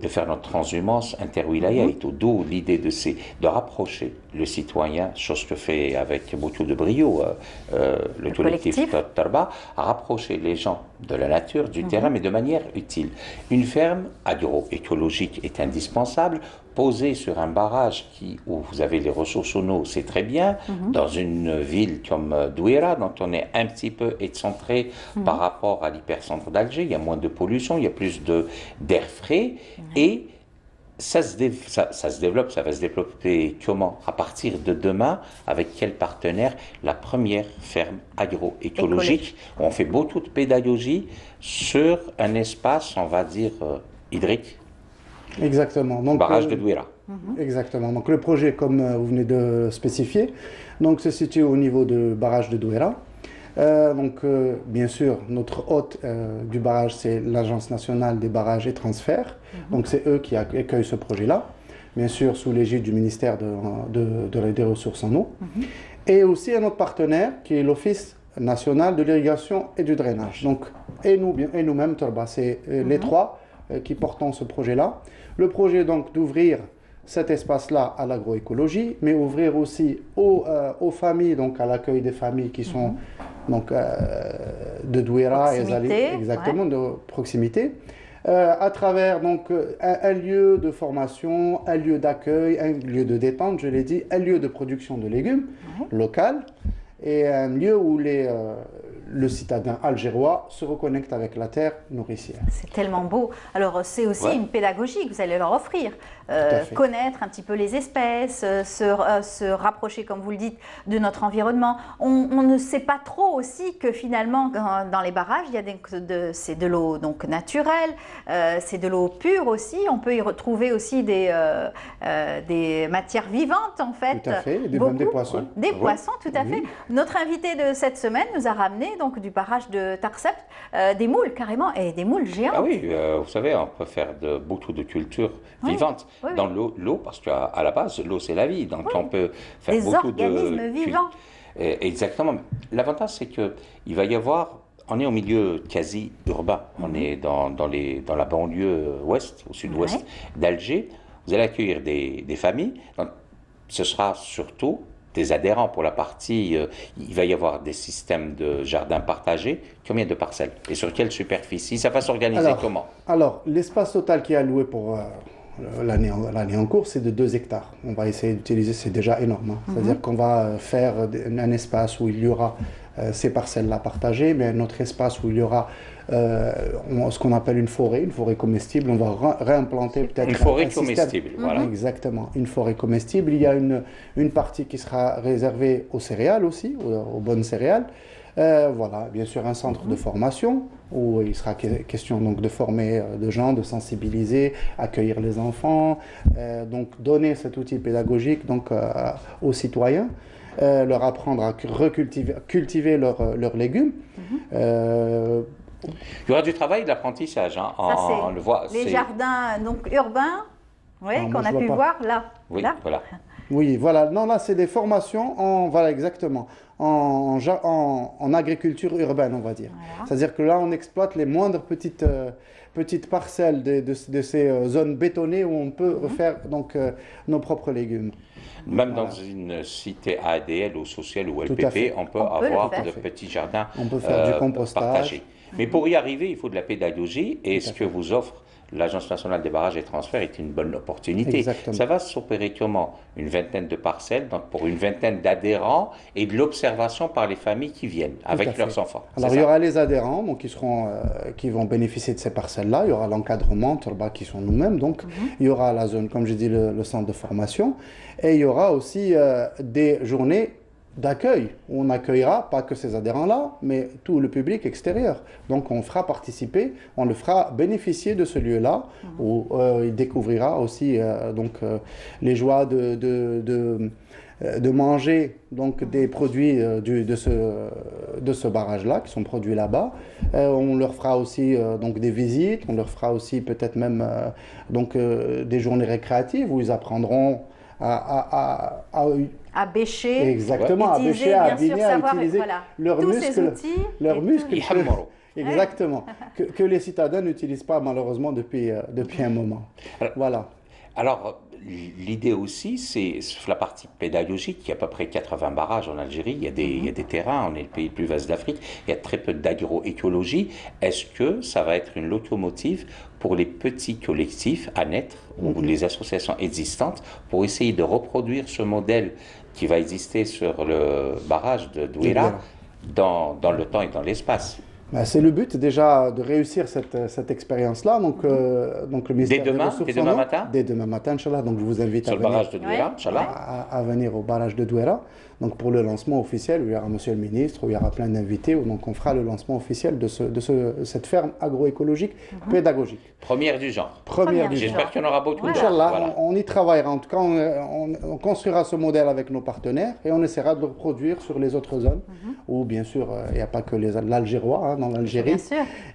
Speaker 11: faire notre transhumance interwilaya et tout. D'où l'idée de rapprocher le citoyen, chose que fait avec beaucoup de brio le collectif Torba, à rapprocher les gens de la nature, du terrain, mais de manière utile. Une ferme agroécologique est indispensable. Posée sur un barrage où vous avez les ressources en eau, c'est très bien. Dans une ville comme Douira, dont on est un petit peu excentré par rapport à l'hypercentre d'Alger, il y a moins de pollution, il y a plus d'air frais. Et ça se développe, ça va se développer comment? À partir de demain, avec quel partenaire? La première ferme agroécologique. On fait beaucoup de pédagogie sur un espace, on va dire, hydrique.
Speaker 12: Exactement. Donc,
Speaker 11: barrage de Douira.
Speaker 12: Exactement. Donc le projet, comme vous venez de spécifier, donc se situe au niveau du barrage de Douira. Bien sûr, notre hôte du barrage, c'est l'Agence nationale des barrages et transferts. Donc c'est eux qui accueillent ce projet-là, bien sûr sous l'égide du ministère des Ressources en eau. Et aussi un autre partenaire qui est l'Office national de l'irrigation et du drainage. Donc, et nous-mêmes, Torba, c'est les trois qui portons ce projet-là. Le projet donc d'ouvrir cet espace-là à l'agroécologie, mais ouvrir aussi aux familles, donc à l'accueil des familles qui sont donc, de Douira et Zali, exactement, de proximité, à travers donc un lieu de formation, un lieu d'accueil, un lieu de détente, je l'ai dit, un lieu de production de légumes local, et un lieu où le citadin algérois se reconnecte avec la terre nourricière.
Speaker 1: C'est tellement beau. Alors c'est aussi une pédagogie que vous allez leur offrir. Connaître un petit peu les espèces, se rapprocher, comme vous le dites, de notre environnement. On ne sait pas trop aussi que finalement, dans les barrages, c'est de l'eau donc naturelle, c'est de l'eau pure aussi. On peut y retrouver aussi des matières vivantes, en fait.
Speaker 12: Tout à fait, même des poissons.
Speaker 1: Des poissons, tout à fait. Notre invité de cette semaine nous a ramené donc du barrage de Tarsept des moules carrément, et des moules géantes.
Speaker 11: Ah oui, vous savez, on peut faire beaucoup de cultures vivantes. Dans l'eau, parce qu'à la base, l'eau c'est la vie, donc on peut faire beaucoup
Speaker 1: de... Des organismes vivants.
Speaker 11: Exactement. L'avantage c'est qu'il va y avoir, on est au milieu quasi urbain, on est dans la banlieue ouest, au sud-ouest d'Alger. Vous allez accueillir des familles, donc ce sera surtout des adhérents pour la partie, il va y avoir des systèmes de jardins partagés. Combien de parcelles et sur quelle superficie? Ça va s'organiser comment? Alors,
Speaker 12: l'espace total qui est alloué pour l'année en cours, c'est de 2 hectares. On va essayer d'utiliser, c'est déjà énorme. C'est-à-dire qu'on va faire un espace où il y aura ces parcelles-là partagées, mais un autre espace où il y aura ce qu'on appelle une forêt comestible. On va réimplanter peut-être
Speaker 11: une forêt comestible. Voilà.
Speaker 12: Exactement, une forêt comestible. Il y a une partie qui sera réservée aux céréales aussi, aux bonnes céréales. Voilà, bien sûr, un centre de formation où il sera question donc de former des gens, de sensibiliser, accueillir les enfants, donc donner cet outil pédagogique donc aux citoyens, leur apprendre à cultiver leurs légumes.
Speaker 11: Il y aura du travail de l'apprentissage, hein. On le voit.
Speaker 1: Les jardins donc urbains, qu'on a pu voir là.
Speaker 11: Oui,
Speaker 1: là.
Speaker 11: voilà.
Speaker 12: Oui, voilà. Non, là, c'est des formations voilà, exactement, en agriculture urbaine, on va dire. Voilà. C'est-à-dire que là, on exploite les moindres petites parcelles de ces zones bétonnées où on peut refaire donc, nos propres légumes.
Speaker 11: Même dans une cité ADL ou sociale ou LPP, on peut avoir de petits jardins
Speaker 12: du compostage.
Speaker 11: Partagés. Mais pour y arriver, il faut de la pédagogie et ce que vous offre l'Agence nationale des barrages et transferts est une bonne opportunité.
Speaker 12: Exactement.
Speaker 11: Ça va s'opérer comment? Une vingtaine de parcelles, donc pour une vingtaine d'adhérents et de l'observation par les familles qui viennent avec leurs enfants.
Speaker 12: Alors il y aura les adhérents donc, qui vont bénéficier de ces parcelles-là. Il y aura l'encadrement, qui sont nous-mêmes. Donc il y aura la zone, comme j'ai dit, le centre de formation. Et il y aura aussi des journées d'accueil, où on accueillera pas que ces adhérents-là, mais tout le public extérieur. Donc on fera participer, on le fera bénéficier de ce lieu-là, où il découvrira aussi les joies de manger donc, des produits de ce barrage-là, qui sont produits là-bas. On leur fera aussi donc, des visites, on leur fera aussi peut-être même des journées récréatives, où ils apprendront
Speaker 1: à bêcher,
Speaker 12: exactement, à bêcher, à abîmer, à utiliser leurs muscles, exactement, que les citadins n'utilisent pas malheureusement depuis un moment. Voilà.
Speaker 11: Alors, l'idée aussi, c'est la partie pédagogique. Il y a à peu près 80 barrages en Algérie. Il y a des terrains. On est le pays le plus vaste d'Afrique. Il y a très peu d'agroécologie. Est-ce que ça va être une locomotive pour les petits collectifs à naître ou les associations existantes pour essayer de reproduire ce modèle qui va exister sur le barrage de Douira dans le temps et dans l'espace?
Speaker 12: C'est le but déjà de réussir cette expérience-là. Donc le ministère
Speaker 11: dès demain matin.
Speaker 12: Dès demain matin, Inch'Allah. Donc je vous invite
Speaker 11: sur le barrage de Douira,
Speaker 12: à venir au barrage de Douira. Donc pour le lancement officiel, où il y aura Monsieur le Ministre, où il y aura plein d'invités, où donc on fera le lancement officiel de cette ferme agroécologique pédagogique.
Speaker 11: Première du genre.
Speaker 12: J'espère
Speaker 11: qu'il y en aura beaucoup.
Speaker 12: Inch'Allah, on y travaillera. En tout cas, on construira ce modèle avec nos partenaires et on essaiera de le reproduire sur les autres zones où, bien sûr, il n'y a pas que l'Algérois dans l'Algérie.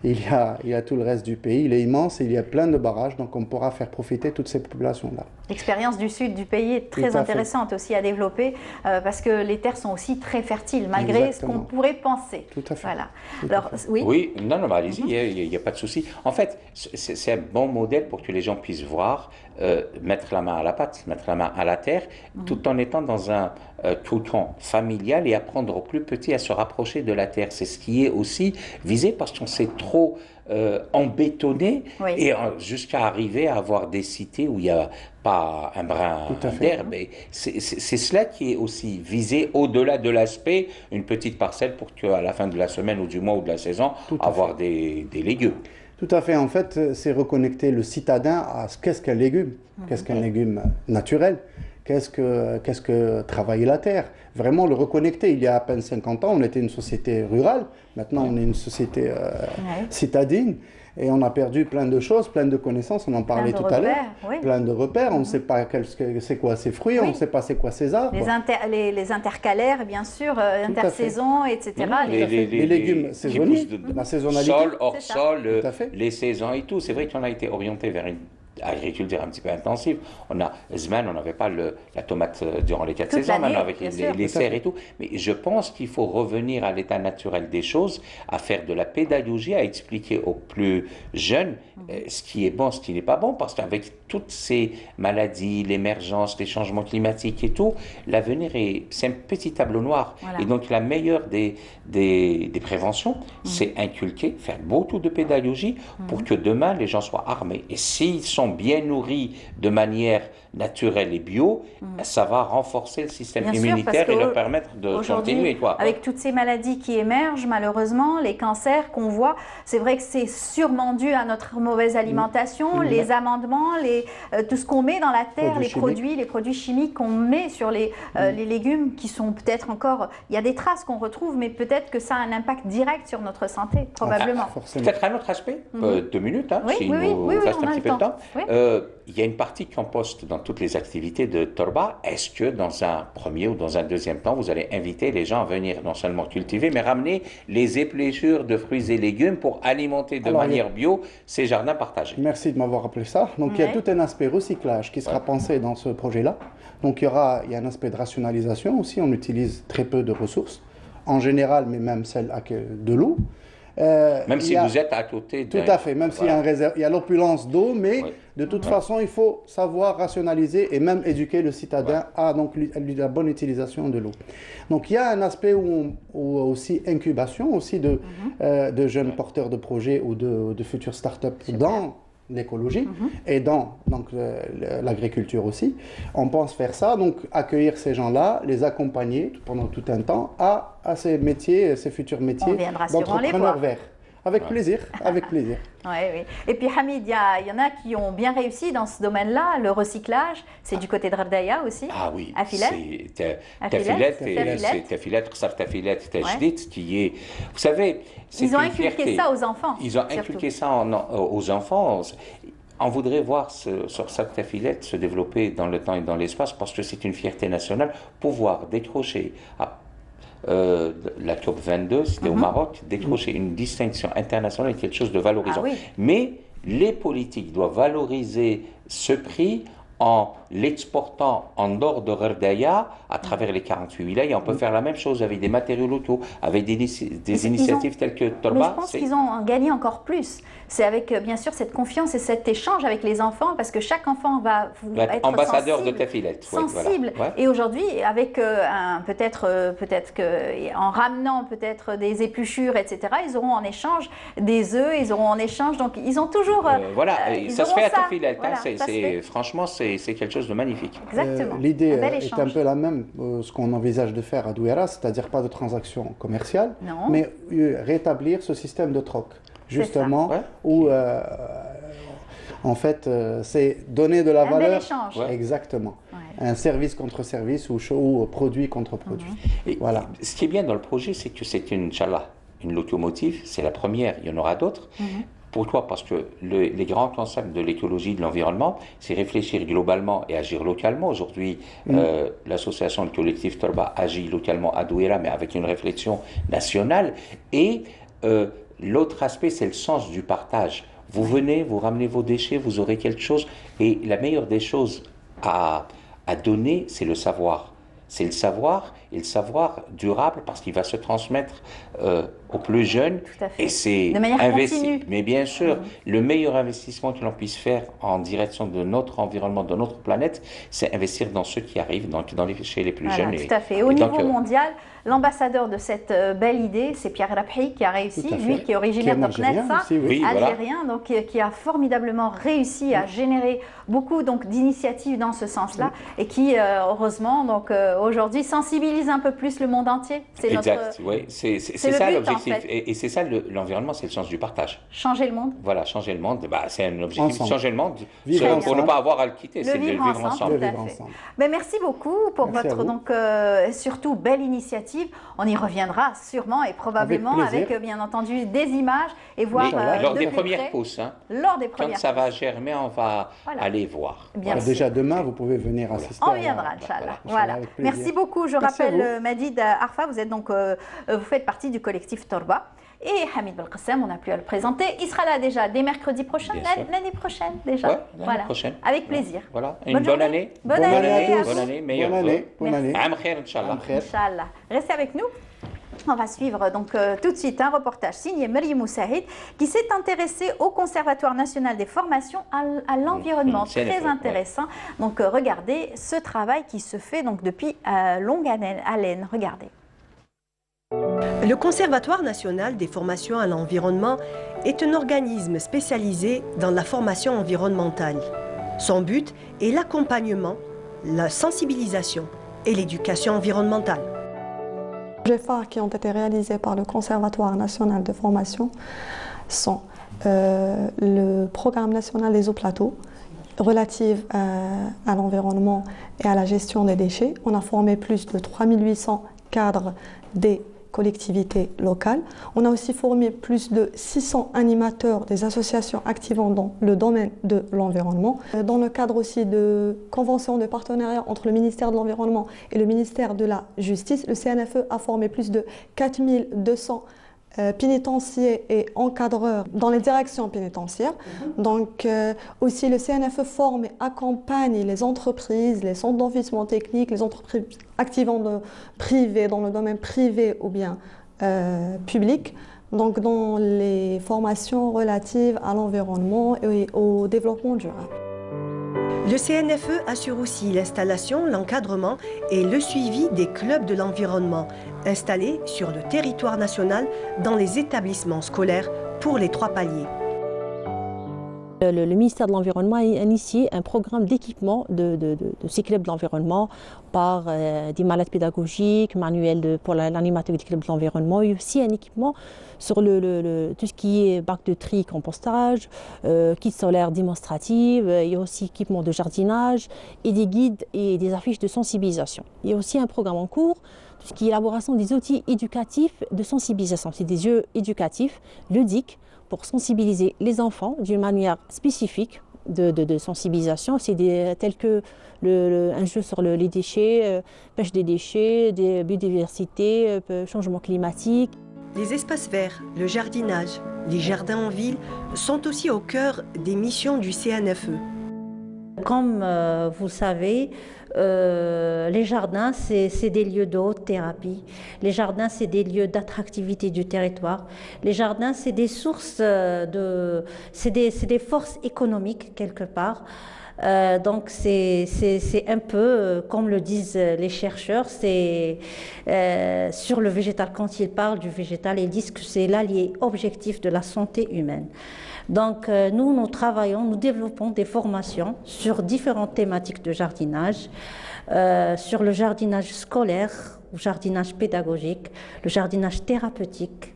Speaker 12: Il y a tout le reste du pays. Il est immense et il y a plein de barrages, donc on pourra faire profiter toutes ces populations-là.
Speaker 1: L'expérience du sud du pays est très intéressante aussi à développer parce que les terres sont aussi très fertiles, malgré ce qu'on pourrait penser.
Speaker 12: Tout à fait.
Speaker 1: Voilà.
Speaker 12: Alors,
Speaker 11: oui, non, allez-y, il n'y a pas de souci. En fait, c'est un bon modèle pour que les gens puissent voir, mettre la main à la pâte, mettre la main à la terre, tout en étant dans un cocon familial et apprendre aux plus petits à se rapprocher de la terre. C'est ce qui est aussi visé parce qu'on s'est trop embétonné et jusqu'à arriver à avoir des cités où il n'y a pas un brin d'herbe. C'est cela qui est aussi visé au-delà de l'aspect, une petite parcelle pour qu'à la fin de la semaine ou du mois ou de la saison, avoir des légumes.
Speaker 12: Tout à fait. En fait, c'est reconnecter le citadin à qu'est-ce qu'un légume, qu'est-ce qu'un légume naturel, qu'est-ce que travailler la terre. Vraiment le reconnecter. Il y a à peine 50 ans, on était une société rurale. Maintenant, on est une société citadine. Et on a perdu plein de choses, plein de connaissances, on en parlait tout à l'heure. Plein de repères, on ne sait pas c'est quoi ces fruits, on ne sait pas c'est quoi ces arbres.
Speaker 1: Les intercalaires, bien sûr, intersaisons, etc.
Speaker 12: Les légumes saisonniers, la saisonnalité.
Speaker 11: Sol, hors sol, les saisons et tout. C'est vrai qu'on a été orienté vers une agriculture un petit peu intensive. On n'avait pas la tomate durant les 4 saisons, maintenant avec les serres et tout. Mais je pense qu'il faut revenir à l'état naturel des choses, à faire de la pédagogie, à expliquer aux plus jeunes ce qui est bon, ce qui n'est pas bon, parce qu'avec toutes ces maladies, l'émergence, les changements climatiques et tout, l'avenir c'est un petit tableau noir. Voilà. Et donc la meilleure des préventions, c'est inculquer, faire beaucoup de pédagogie pour que demain les gens soient armés. Et s'ils sont sont bien nourris de manière naturelle et bio, ça va renforcer le système immunitaire et leur permettre de continuer.
Speaker 1: Avec toutes ces maladies qui émergent, malheureusement, les cancers qu'on voit, c'est vrai que c'est sûrement dû à notre mauvaise alimentation, les amendements, tout ce qu'on met dans la terre, les produits chimiques qu'on met sur les légumes qui sont peut-être encore... Il y a des traces qu'on retrouve, mais peut-être que ça a un impact direct sur notre santé, probablement.
Speaker 11: Peut-être un autre aspect, 2 minutes, si nous reste un petit peu de temps. Il y a une partie compost dans toutes les activités de Torba. Est-ce que dans un premier ou dans un deuxième temps, vous allez inviter les gens à venir non seulement cultiver, mais ramener les épluchures de fruits et légumes pour alimenter de manière bio ces jardins partagés?
Speaker 12: Merci de m'avoir rappelé ça. Donc il y a tout un aspect recyclage qui sera pensé dans ce projet-là. Donc il y a un aspect de rationalisation aussi. On utilise très peu de ressources, en général, mais même celle de l'eau.
Speaker 11: Même si vous êtes à côté
Speaker 12: de... Tout à fait, même s'il y a l'opulence d'eau, mais de toute façon, il faut savoir rationaliser et même éduquer le citadin à la bonne utilisation de l'eau. Donc il y a un aspect où aussi incubation aussi de jeunes porteurs de projets ou de futures startups dans l'écologie et dans l'agriculture aussi. On pense faire ça, donc accueillir ces gens-là, les accompagner pendant tout un temps à ces métiers, ces futurs métiers d'entrepreneurs verts. Avec plaisir, avec plaisir.
Speaker 1: Oui. Et puis Hamid, il y en a qui ont bien réussi dans ce domaine-là, le recyclage, c'est du côté de Rardaya aussi.
Speaker 11: Ah oui,
Speaker 1: c'est
Speaker 11: qui est... Vous savez,
Speaker 1: ils ont inculqué ça aux enfants.
Speaker 11: Ils ont inculqué ça aux enfants. On voudrait voir sur Sartafilette se développer dans le temps et dans l'espace parce que c'est une fierté nationale, pouvoir décrocher la COP 22, c'était au Maroc, décrocher une distinction internationale est quelque chose de valorisant. Mais les politiques doivent valoriser ce prix en l'exportant en dehors de Rardaya à travers les 48 wilayas. On peut faire la même chose avec des matériaux locaux, avec des initiatives telles que Torba.
Speaker 1: Mais je pense qu'ils ont gagné encore plus. C'est avec, bien sûr, cette confiance et cet échange avec les enfants, parce que chaque enfant va être
Speaker 11: ambassadeur de Tafilette.
Speaker 1: Sensible. Et aujourd'hui, avec peut-être en ramenant peut-être des épluchures, etc., ils auront en échange des œufs, ils auront en échange. Donc, ils ont toujours.
Speaker 11: Ça se fait à Tafilette. Franchement, c'est quelque chose de magnifique.
Speaker 1: Exactement.
Speaker 12: L'idée est un peu la même, ce qu'on envisage de faire à Douéra, c'est-à-dire pas de transactions commerciales, mais rétablir ce système de troc. Justement, où en fait, c'est donner de la valeur. Exactement. Un service contre service ou produit contre produit. Voilà.
Speaker 11: Ce qui est bien dans le projet, c'est que c'est une locomotive, c'est la première, il y en aura d'autres. Pourquoi? Parce que les grands concepts de l'écologie, de l'environnement, c'est réfléchir globalement et agir localement. Aujourd'hui, l'association, le collectif Torba agit localement à Douéra, mais avec une réflexion nationale. Et l'autre aspect, c'est le sens du partage. Vous venez, vous ramenez vos déchets, vous aurez quelque chose. Et la meilleure des choses à donner, c'est le savoir. C'est le savoir, et le savoir durable, parce qu'il va se transmettre aux plus jeunes. Et c'est investi. Mais bien sûr, le meilleur investissement que l'on puisse faire en direction de notre environnement, de notre planète, c'est investir dans ceux qui arrivent, chez les plus jeunes.
Speaker 1: Tout à fait. Au niveau mondial, l'ambassadeur de cette belle idée, c'est Pierre Rabhi qui a réussi, lui qui est originaire de Knessa, algérien, donc qui a formidablement réussi à générer beaucoup d'initiatives dans ce sens-là et qui, heureusement, aujourd'hui sensibilise un peu plus le monde entier.
Speaker 11: Exact, oui, c'est ça l'objectif. Et c'est ça l'environnement, c'est le sens du partage.
Speaker 1: Changer le monde.
Speaker 11: Voilà, changer le monde, c'est un objectif.
Speaker 12: Ensemble.
Speaker 11: Changer le monde pour ne pas avoir à le quitter, c'est de le vivre ensemble.
Speaker 1: Merci beaucoup pour votre surtout belle initiative. On y reviendra sûrement et probablement avec bien entendu des images et voir
Speaker 11: lors des premières pousses.
Speaker 1: Lors des premières
Speaker 11: Quand ça va germer, on va aller voir.
Speaker 12: Déjà demain, vous pouvez venir assister.
Speaker 1: On viendra, Inch'Allah. Voilà. Merci beaucoup. Je rappelle, Madid Arfa, vous faites partie du collectif Torba. Et Hamid Belkacem, on n'a plus à le présenter. Il sera là déjà dès mercredi prochain, l'année prochaine déjà.
Speaker 11: Ouais, l'année prochaine.
Speaker 1: Avec plaisir.
Speaker 11: Voilà. Une bonne année.
Speaker 1: Bonne année à tous.
Speaker 11: Bonne année, meilleure.
Speaker 12: Bonne année.
Speaker 11: Inch'Allah.
Speaker 1: Inch'Allah. Restez avec nous. On va suivre donc tout de suite un reportage signé Mariam Moussaïd qui s'est intéressé au Conservatoire national des formations à l'environnement. Très intéressant. Donc regardez ce travail qui se fait donc depuis longue haleine. Regardez.
Speaker 13: Le Conservatoire national des formations à l'environnement est un organisme spécialisé dans la formation environnementale. Son but est l'accompagnement, la sensibilisation et l'éducation environnementale.
Speaker 14: Les projets phares qui ont été réalisés par le Conservatoire national de formation sont le programme national des eaux plateaux relatif à l'environnement et à la gestion des déchets. On a formé plus de 3800 cadres des collectivités locales. On a aussi formé plus de 600 animateurs des associations activant dans le domaine de l'environnement. Dans le cadre aussi de conventions de partenariat entre le ministère de l'Environnement et le ministère de la Justice, le CNFE a formé plus de 4200 pénitentiaires et encadreurs dans les directions pénitentiaires. Donc aussi le CNFE forme et accompagne les entreprises, les centres d'enrichissement technique, les entreprises activant dans le domaine privé ou bien public, donc dans les formations relatives à l'environnement et au développement durable.
Speaker 13: Le CNFE assure aussi l'installation, l'encadrement et le suivi des clubs de l'environnement installés sur le territoire national dans les établissements scolaires pour les 3 paliers.
Speaker 15: Le ministère de l'Environnement a initié un programme d'équipement de ces clubs de l'environnement par des malades pédagogiques, manuels pour l'animateur des clubs de l'environnement et aussi un équipement sur tout ce qui est bac de tri, compostage, kit solaire démonstrative, il y a aussi équipement de jardinage et des guides et des affiches de sensibilisation. Il y a aussi un programme en cours, tout ce qui est élaboration des outils éducatifs de sensibilisation. C'est des jeux éducatifs, ludiques, pour sensibiliser les enfants d'une manière spécifique de sensibilisation. C'est tel que un jeu sur les déchets, pêche des déchets, biodiversité, changement climatique.
Speaker 13: Les espaces verts, le jardinage, les jardins en ville sont aussi au cœur des missions du CNFE.
Speaker 16: Comme vous le savez, les jardins, c'est des lieux de haute thérapie. Les jardins, c'est des lieux d'attractivité du territoire. Les jardins, c'est des sources c'est des forces économiques quelque part. Donc c'est un peu, comme le disent les chercheurs, c'est sur le végétal, quand ils parlent du végétal, ils disent que c'est l'allié objectif de la santé humaine. Donc nous travaillons, nous développons des formations sur différentes thématiques de jardinage, sur le jardinage scolaire, le jardinage pédagogique, le jardinage thérapeutique,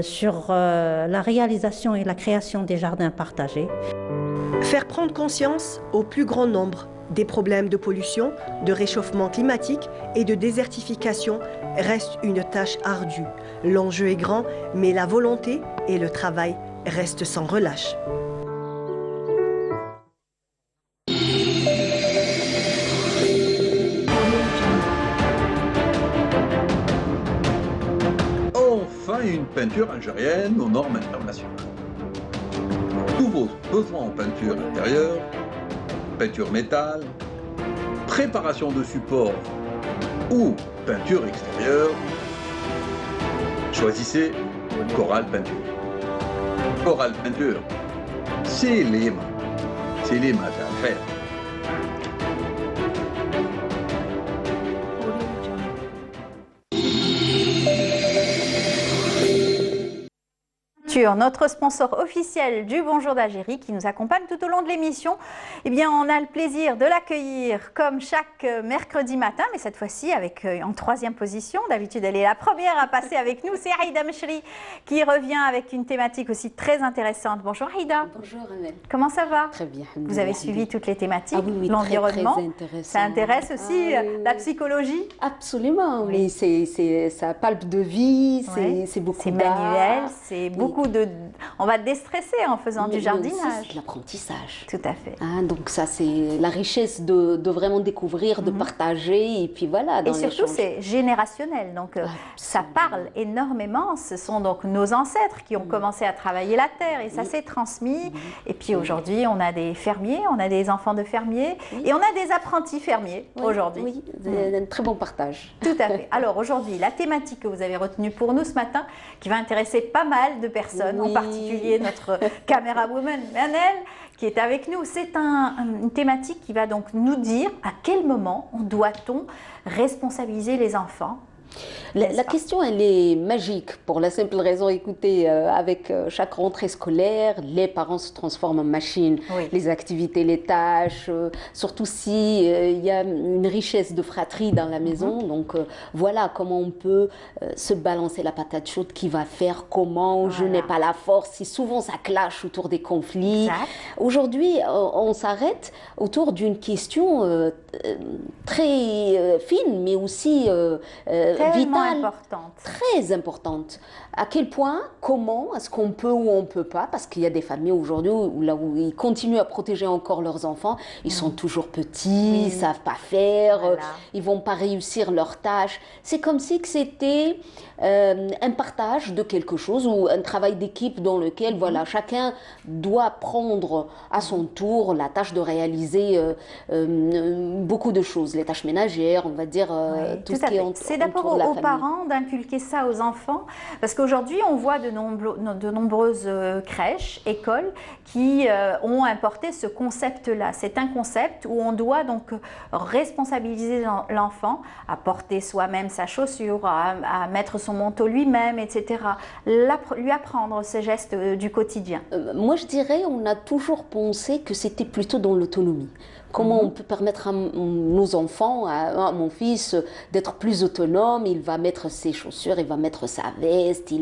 Speaker 16: sur la réalisation et la création des jardins partagés.
Speaker 13: Faire prendre conscience au plus grand nombre des problèmes de pollution, de réchauffement climatique et de désertification reste une tâche ardue. L'enjeu est grand, mais la volonté et le travail restent sans relâche.
Speaker 17: Enfin, une peinture algérienne aux normes internationales. Tous vos besoins en peinture intérieure, peinture métal, préparation de support ou peinture extérieure, choisissez Coral Peinture. Coral Peinture, c'est les mains à faire.
Speaker 1: Notre sponsor officiel du Bonjour d'Algérie qui nous accompagne tout au long de l'émission. Eh bien, on a le plaisir de l'accueillir comme chaque mercredi matin, mais cette fois-ci avec en 3e position. D'habitude, elle est la première à passer avec nous. C'est Aïda Mechri qui revient avec une thématique aussi très intéressante. Bonjour Aïda.
Speaker 18: Bonjour Amel.
Speaker 1: Comment ça va?
Speaker 18: Très bien.
Speaker 1: Vous avez suivi toutes les thématiques,
Speaker 18: oui,
Speaker 1: l'environnement.
Speaker 18: très intéressant.
Speaker 1: Ça intéresse aussi la psychologie?
Speaker 18: Absolument, oui. Ça palpe de vie, c'est beaucoup
Speaker 1: c'est manuel, c'est beaucoup on va déstresser en faisant du jardinage.
Speaker 18: C'est l'apprentissage.
Speaker 1: Tout à fait.
Speaker 18: Donc ça, c'est la richesse de vraiment découvrir, de partager, et puis voilà.
Speaker 1: Et surtout, c'est générationnel. Donc ça parle énormément. Ce sont donc nos ancêtres qui ont commencé à travailler la terre et ça s'est transmis. Et puis aujourd'hui, on a des fermiers, on a des enfants de fermiers et on a des apprentis fermiers aujourd'hui.
Speaker 18: Oui, un très bon partage.
Speaker 1: Tout à fait. Alors aujourd'hui, la thématique que vous avez retenue pour nous ce matin, qui va intéresser pas mal de personnes, en particulier notre caméra woman Manel, qui est avec nous. C'est une thématique qui va donc nous dire à quel moment doit-on responsabiliser les enfants
Speaker 18: La question, elle est magique pour la simple raison, écoutez, avec chaque rentrée scolaire, les parents se transforment en machines, les activités, les tâches, surtout si il y a une richesse de fratrie dans la maison. Donc voilà comment on peut se balancer la patate chaude, qui va faire, comment, je n'ai pas la force. Et souvent ça clash autour des conflits. Aujourd'hui, on s'arrête autour d'une question très fine, mais aussi vitale.
Speaker 1: Importante.
Speaker 18: Très importante. À quel point, comment, est-ce qu'on peut ou on ne peut pas, parce qu'il y a des familles aujourd'hui où ils continuent à protéger encore leurs enfants, ils sont toujours petits, ils ne savent pas faire, ils ne vont pas réussir leurs tâches. C'est comme si c'était un partage de quelque chose ou un travail d'équipe dans lequel voilà, chacun doit prendre à son tour la tâche de réaliser beaucoup de choses, les tâches ménagères, on va dire, tout ce qui est
Speaker 1: C'est d'abord aux parents d'inculquer ça aux enfants, parce qu'aujourd'hui on voit de nombreuses crèches, écoles qui ont importé ce concept-là. C'est un concept où on doit donc responsabiliser l'enfant à porter soi-même sa chaussure, à mettre son manteau lui-même, etc. Lui apprendre ces gestes du quotidien.
Speaker 18: Moi je dirais, on a toujours pensé que c'était plutôt dans l'autonomie. Comment on peut permettre à nos enfants, à mon fils, d'être plus autonome. Il va mettre ses chaussures, il va mettre sa veste.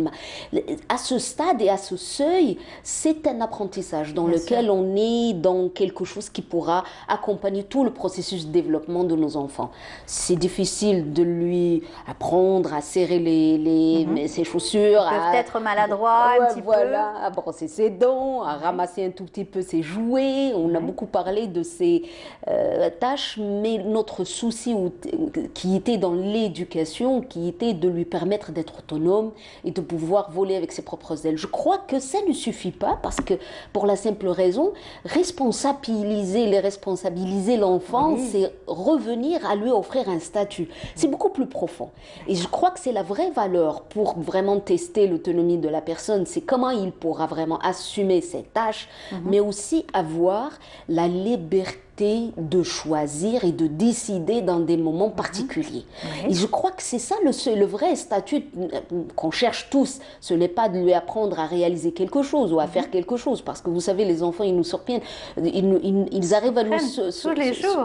Speaker 18: À ce stade et à ce seuil, c'est un apprentissage dans lequel on est dans quelque chose qui pourra accompagner tout le processus de développement de nos enfants. C'est difficile de lui apprendre à serrer ses chaussures.
Speaker 1: Ils peuvent être maladroits un petit peu.
Speaker 18: À brosser ses dents, à ramasser un tout petit peu ses jouets. On a beaucoup parlé de ces tâches, mais notre souci qui était dans l'éducation, qui était de lui permettre d'être autonome et de pouvoir voler avec ses propres ailes. Je crois que ça ne suffit pas, parce que pour la simple raison, responsabiliser l'enfant, c'est revenir à lui offrir un statut. C'est beaucoup plus profond. Et je crois que c'est la vraie valeur pour vraiment tester l'autonomie de la personne. C'est comment il pourra vraiment assumer ses tâches, mais aussi avoir la liberté de choisir et de décider dans des moments particuliers. Et je crois que c'est ça le vrai statut qu'on cherche tous. Ce n'est pas de lui apprendre à réaliser quelque chose ou à faire quelque chose, parce que vous savez, les enfants, ils nous surprennent, ils arrivent à nous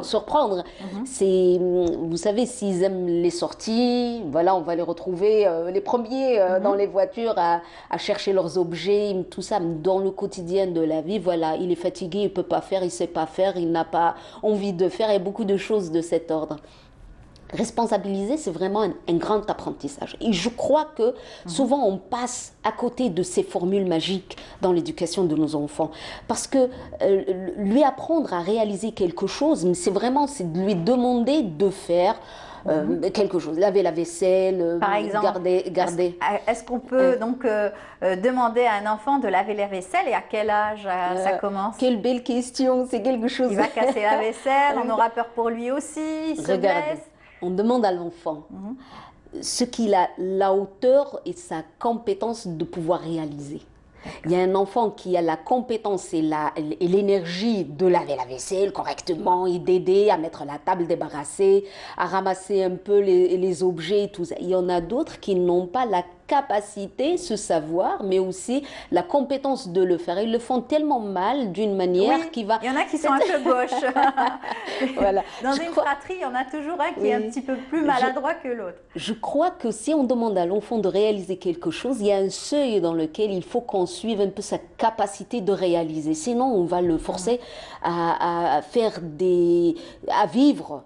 Speaker 18: surprendre. Vous savez, s'ils aiment les sorties, voilà, on va les retrouver les premiers dans les voitures à chercher leurs objets, tout ça. Dans le quotidien de la vie, voilà, il est fatigué, il ne peut pas faire, il ne sait pas faire, il n'a pas envie de faire, et beaucoup de choses de cet ordre. Responsabiliser, c'est vraiment un grand apprentissage. Et je crois que souvent on passe à côté de ces formules magiques dans l'éducation de nos enfants. Parce que lui apprendre à réaliser quelque chose, c'est de lui demander de faire quelque chose, laver la vaisselle,
Speaker 1: par exemple,
Speaker 18: garder.
Speaker 1: Est-ce qu'on peut donc demander à un enfant de laver la vaisselle, et à quel âge ça commence?
Speaker 18: Quelle belle question, c'est quelque chose.
Speaker 1: Il va casser la vaisselle, on aura peur pour lui aussi, il se blesse.
Speaker 18: On demande à l'enfant ce qu'il a la hauteur et sa compétence de pouvoir réaliser. Il y a un enfant qui a la compétence et l'énergie de laver la vaisselle correctement et d'aider à mettre la table débarrassée, à ramasser un peu les objets et tout ça. Il y en a d'autres qui n'ont pas la capacité, ce savoir, mais aussi la compétence de le faire. Ils le font tellement mal d'une manière qui va...
Speaker 1: Il y en a qui sont un peu gauches. Voilà. Dans une fratrie, il y en a toujours un qui est un petit peu plus maladroit que l'autre.
Speaker 18: Je crois que si on demande à l'enfant de réaliser quelque chose, il y a un seuil dans lequel il faut qu'on suive un peu sa capacité de réaliser. Sinon, on va le forcer à vivre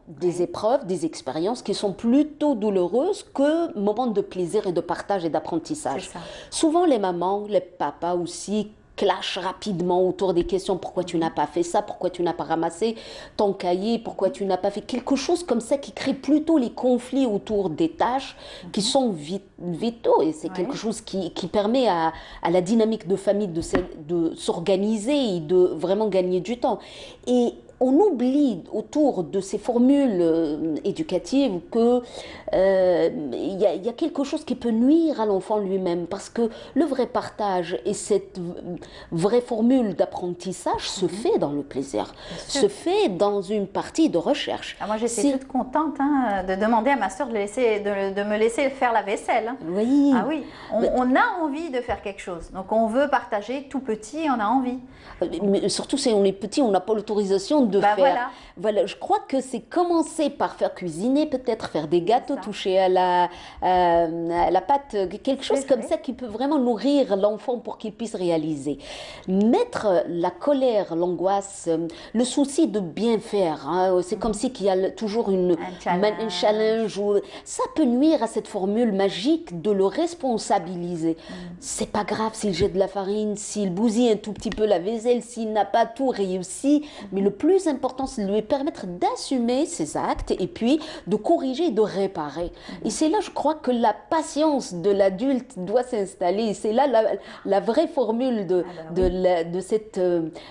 Speaker 18: des épreuves, des expériences qui sont plutôt douloureuses que moments de plaisir et de partage et d'apprentissage. Souvent, les mamans, les papas aussi clashent rapidement autour des questions. Pourquoi tu n'as pas fait ça? Pourquoi tu n'as pas ramassé ton cahier? Pourquoi tu n'as pas fait quelque chose comme ça qui crée plutôt les conflits autour des tâches qui sont vitaux, et c'est quelque chose qui permet à la dynamique de famille de s'organiser et de vraiment gagner du temps. Et on oublie autour de ces formules éducatives que il y a quelque chose qui peut nuire à l'enfant lui-même, parce que le vrai partage et cette vraie formule d'apprentissage se fait dans le plaisir, se fait dans une partie de recherche.
Speaker 1: Moi, j'étais toute contente de demander à ma soeur de me laisser faire la vaisselle.
Speaker 18: Oui.
Speaker 1: Ah oui, on a envie de faire quelque chose, donc on veut partager tout petit, on a envie.
Speaker 18: Mais surtout si on est petit, on n'a pas l'autorisation de faire. Voilà, je crois que c'est commencer par faire cuisiner, peut-être faire des gâteaux, toucher à la pâte, quelque chose comme ça qui peut vraiment nourrir l'enfant pour qu'il puisse réaliser. Mettre la colère, l'angoisse, le souci de bien faire, c'est comme si qu'il y a toujours un challenge. Ça peut nuire à cette formule magique de le responsabiliser. C'est pas grave s'il jette de la farine, s'il bousille un tout petit peu la vaisselle, s'il n'a pas tout réussi, mais le plus important, c'est de lui permettre d'assumer ses actes et puis de corriger et de réparer. Et c'est là, je crois, que la patience de l'adulte doit s'installer. C'est là la vraie formule de cette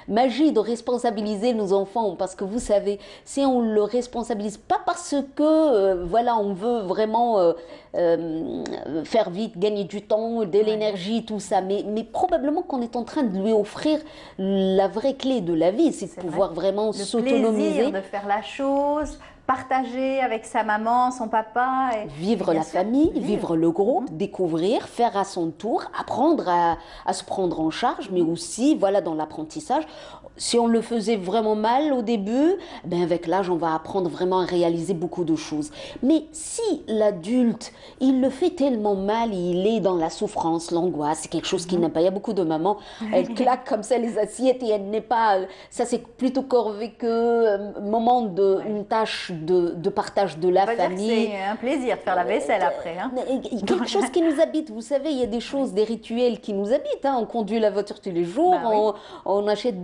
Speaker 18: magie de responsabiliser nos enfants. Parce que vous savez, si on le responsabilise, pas parce que voilà, on veut vraiment faire vite, gagner du temps, de l'énergie, tout ça, mais probablement qu'on est en train de lui offrir la vraie clé de la vie, c'est de pouvoir vraiment s'autonomiser.
Speaker 1: Le plaisir de faire la chose, partager avec sa maman, son papa.
Speaker 18: Vivre la famille, vivre le groupe, découvrir, faire à son tour, apprendre à se prendre en charge, mais aussi, voilà, dans l'apprentissage. Si on le faisait vraiment mal au début, ben avec l'âge, on va apprendre vraiment à réaliser beaucoup de choses. Mais si l'adulte, il le fait tellement mal, il est dans la souffrance, l'angoisse, c'est quelque chose qu'il n'a pas. Il y a beaucoup de mamans, elles claquent comme ça les assiettes et elle n'est pas... Ça, c'est plutôt corvée que moment une tâche de partage de la famille.
Speaker 1: C'est un plaisir de faire la vaisselle après.
Speaker 18: Quelque chose qui nous habite. Vous savez, il y a des choses, des rituels qui nous habitent. On conduit la voiture tous les jours, on achète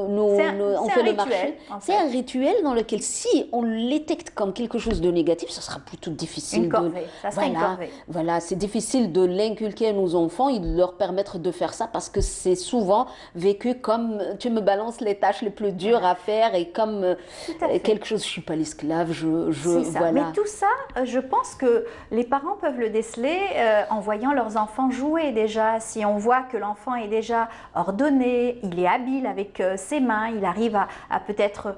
Speaker 18: on fait le marché. C'est un rituel dans lequel, si on le détecte comme quelque chose de négatif, ça sera plutôt difficile.
Speaker 1: Une corvée, ça sera une corvée.
Speaker 18: Voilà, c'est difficile de l'inculquer à nos enfants et de leur permettre de faire ça parce que c'est souvent vécu comme tu me balances les tâches les plus dures à faire et comme quelque chose, je ne suis pas l'esclave, voilà.
Speaker 1: Mais tout ça, je pense que les parents peuvent le déceler en voyant leurs enfants jouer déjà. Si on voit que l'enfant est déjà ordonné, il est habile avec ses mains, il arrive à peut-être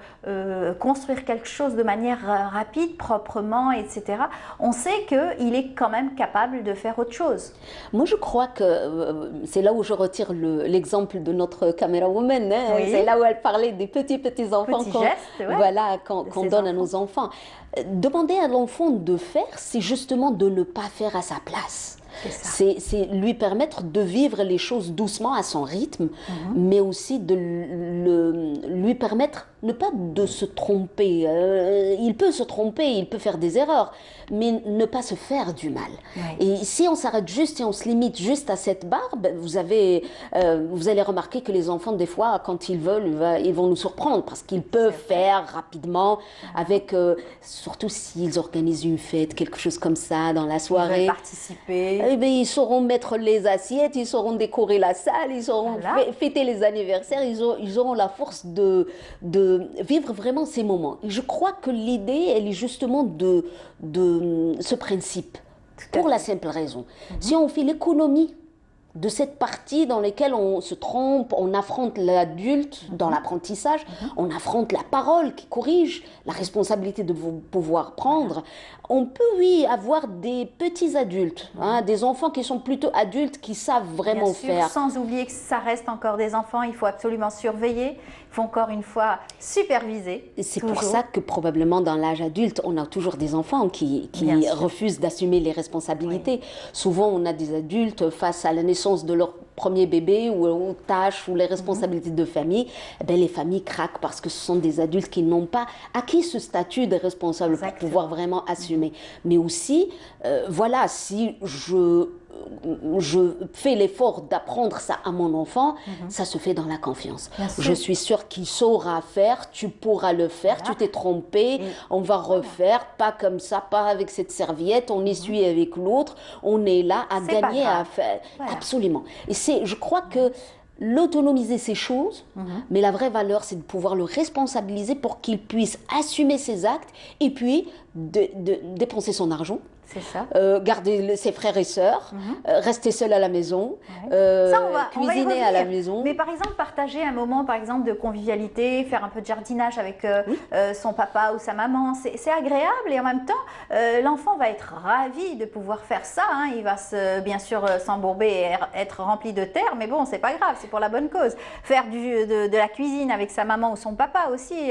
Speaker 1: construire quelque chose de manière rapide, proprement, etc. On sait qu'il est quand même capable de faire autre chose.
Speaker 18: Moi, je crois que c'est là où je retire l'exemple de notre caméra woman. C'est là où elle parlait des petits enfants qu'on donne à nos enfants. Demander à l'enfant de faire, c'est justement de ne pas faire à sa place. C'est lui permettre de vivre les choses doucement à son rythme, mais aussi de lui permettre ne pas de se tromper. Il peut se tromper, il peut faire des erreurs, mais ne pas se faire du mal. Et si on s'arrête juste et on se limite juste à cette barre, vous allez remarquer que les enfants, des fois, quand ils veulent, ils vont nous surprendre parce qu'ils peuvent faire rapidement, avec, surtout s'ils organisent une fête, quelque chose comme ça dans la soirée.
Speaker 1: Ils veulent participer.
Speaker 18: Ils sauront mettre les assiettes, ils sauront décorer la salle, ils sauront fêter les anniversaires, ils auront la force de vivre vraiment ces moments. Et je crois que l'idée, elle est justement de ce principe, pour la simple raison. Si on fait l'économie de cette partie dans laquelle on se trompe, on affronte l'adulte dans l'apprentissage, on affronte la parole qui corrige, la responsabilité de pouvoir prendre. On peut, oui, avoir des petits adultes, des enfants qui sont plutôt adultes, qui savent vraiment faire.
Speaker 1: Sans oublier que ça reste encore des enfants, il faut absolument surveiller, il faut encore une fois superviser.
Speaker 18: C'est pour ça que probablement dans l'âge adulte, on a toujours des enfants qui refusent d'assumer les responsabilités. Souvent, on a des adultes face à la naissance de leur premier bébé ou aux tâches ou les responsabilités de famille, les familles craquent parce que ce sont des adultes qui n'ont pas acquis ce statut de responsable pour pouvoir vraiment assumer. Mais aussi, voilà, si je fais l'effort d'apprendre ça à mon enfant, ça se fait dans la confiance. Je suis sûre qu'il saura faire, tu pourras le faire, tu t'es trompé, on va refaire, pas comme ça, pas avec cette serviette, on essuie avec l'autre, on est là à gagner, à faire. Absolument. Et je crois que l'autonomiser ces choses, mais la vraie valeur, c'est de pouvoir le responsabiliser pour qu'il puisse assumer ses actes et puis dépenser son argent.
Speaker 1: C'est ça.
Speaker 18: Garder ses frères et sœurs, rester seul à la maison, cuisiner à la maison.
Speaker 1: Mais par exemple, partager un moment par exemple, de convivialité, faire un peu de jardinage avec son papa ou sa maman, c'est agréable et en même temps, l'enfant va être ravi de pouvoir faire ça. Hein. Il va bien sûr s'embourber et être rempli de terre, mais bon, c'est pas grave, c'est pour la bonne cause. Faire de la cuisine avec sa maman ou son papa aussi,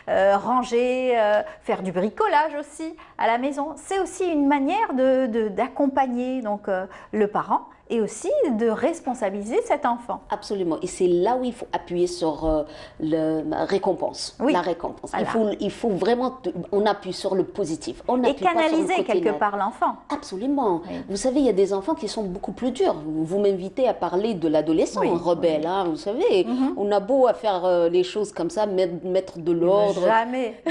Speaker 1: ranger, faire du bricolage aussi à la maison, c'est aussi une manière d'accompagner donc le parent et aussi de responsabiliser cet enfant.
Speaker 18: Absolument. Et c'est là où il faut appuyer sur la récompense.
Speaker 1: Oui.
Speaker 18: La récompense.
Speaker 1: Voilà.
Speaker 18: Il faut vraiment, on appuie sur le positif.
Speaker 1: Et canaliser quelque part l'enfant.
Speaker 18: Absolument. Oui. Vous savez, il y a des enfants qui sont beaucoup plus durs. Vous m'invitez à parler de l'adolescent rebelle. Hein, vous savez, on a beau à faire les choses comme ça, mettre de l'ordre.
Speaker 1: Jamais.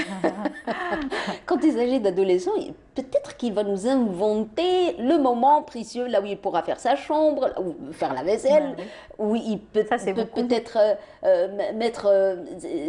Speaker 18: Quand il s'agit d'adolescents, peut-être qu'il va nous inventer le moment précieux là où il pourra faire sa chambre, ou faire la vaisselle, où il peut peut-être mettre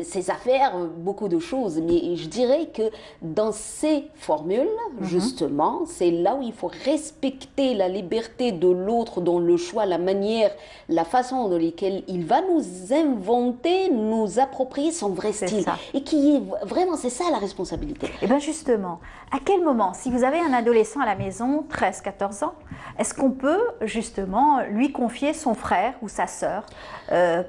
Speaker 18: ses affaires, beaucoup de choses. Mais je dirais que dans ces formules, justement, c'est là où il faut respecter la liberté de l'autre dans le choix, la manière, la façon dans laquelle il va nous inventer, nous approprier son vrai style. Et qui est vraiment, c'est ça la responsabilité.
Speaker 1: Et bien justement, à quel moment, si vous avez un adolescent à la maison, 13-14 ans, est-ce qu'on peut justement lui confier son frère ou sa sœur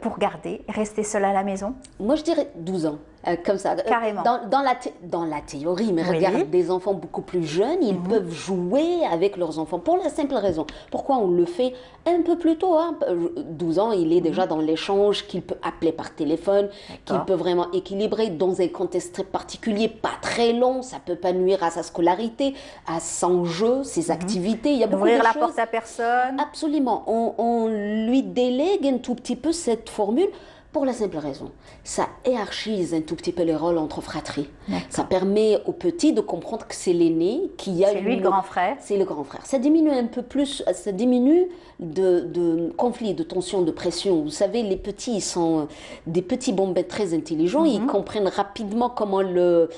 Speaker 1: pour garder et rester seul à la maison?
Speaker 18: Moi, je dirais 12 ans. Comme ça.
Speaker 1: Carrément.
Speaker 18: Dans la théorie, mais regarde, des enfants beaucoup plus jeunes, ils peuvent jouer avec leurs enfants pour la simple raison. Pourquoi on le fait un peu plus tôt, hein? 12 ans, il est déjà dans l'échange, qu'il peut appeler par téléphone, qu'il peut vraiment équilibrer dans un contexte très particulier, pas très long, ça peut pas nuire à sa scolarité, à son jeu, ses activités. Il y a beaucoup de choses.
Speaker 1: Ouvrir la porte à personne.
Speaker 18: Absolument. On lui délègue un tout petit peu cette formule. Pour la simple raison, ça hiérarchise un tout petit peu les rôles entre fratries. Ça permet aux petits de comprendre que c'est l'aîné qui a...
Speaker 1: C'est lui le grand frère.
Speaker 18: C'est le grand frère. Ça diminue un peu plus, ça diminue de conflits, de tensions, de pression. Vous savez, les petits, ils sont des petits bombettes très intelligents. Ils comprennent rapidement comment le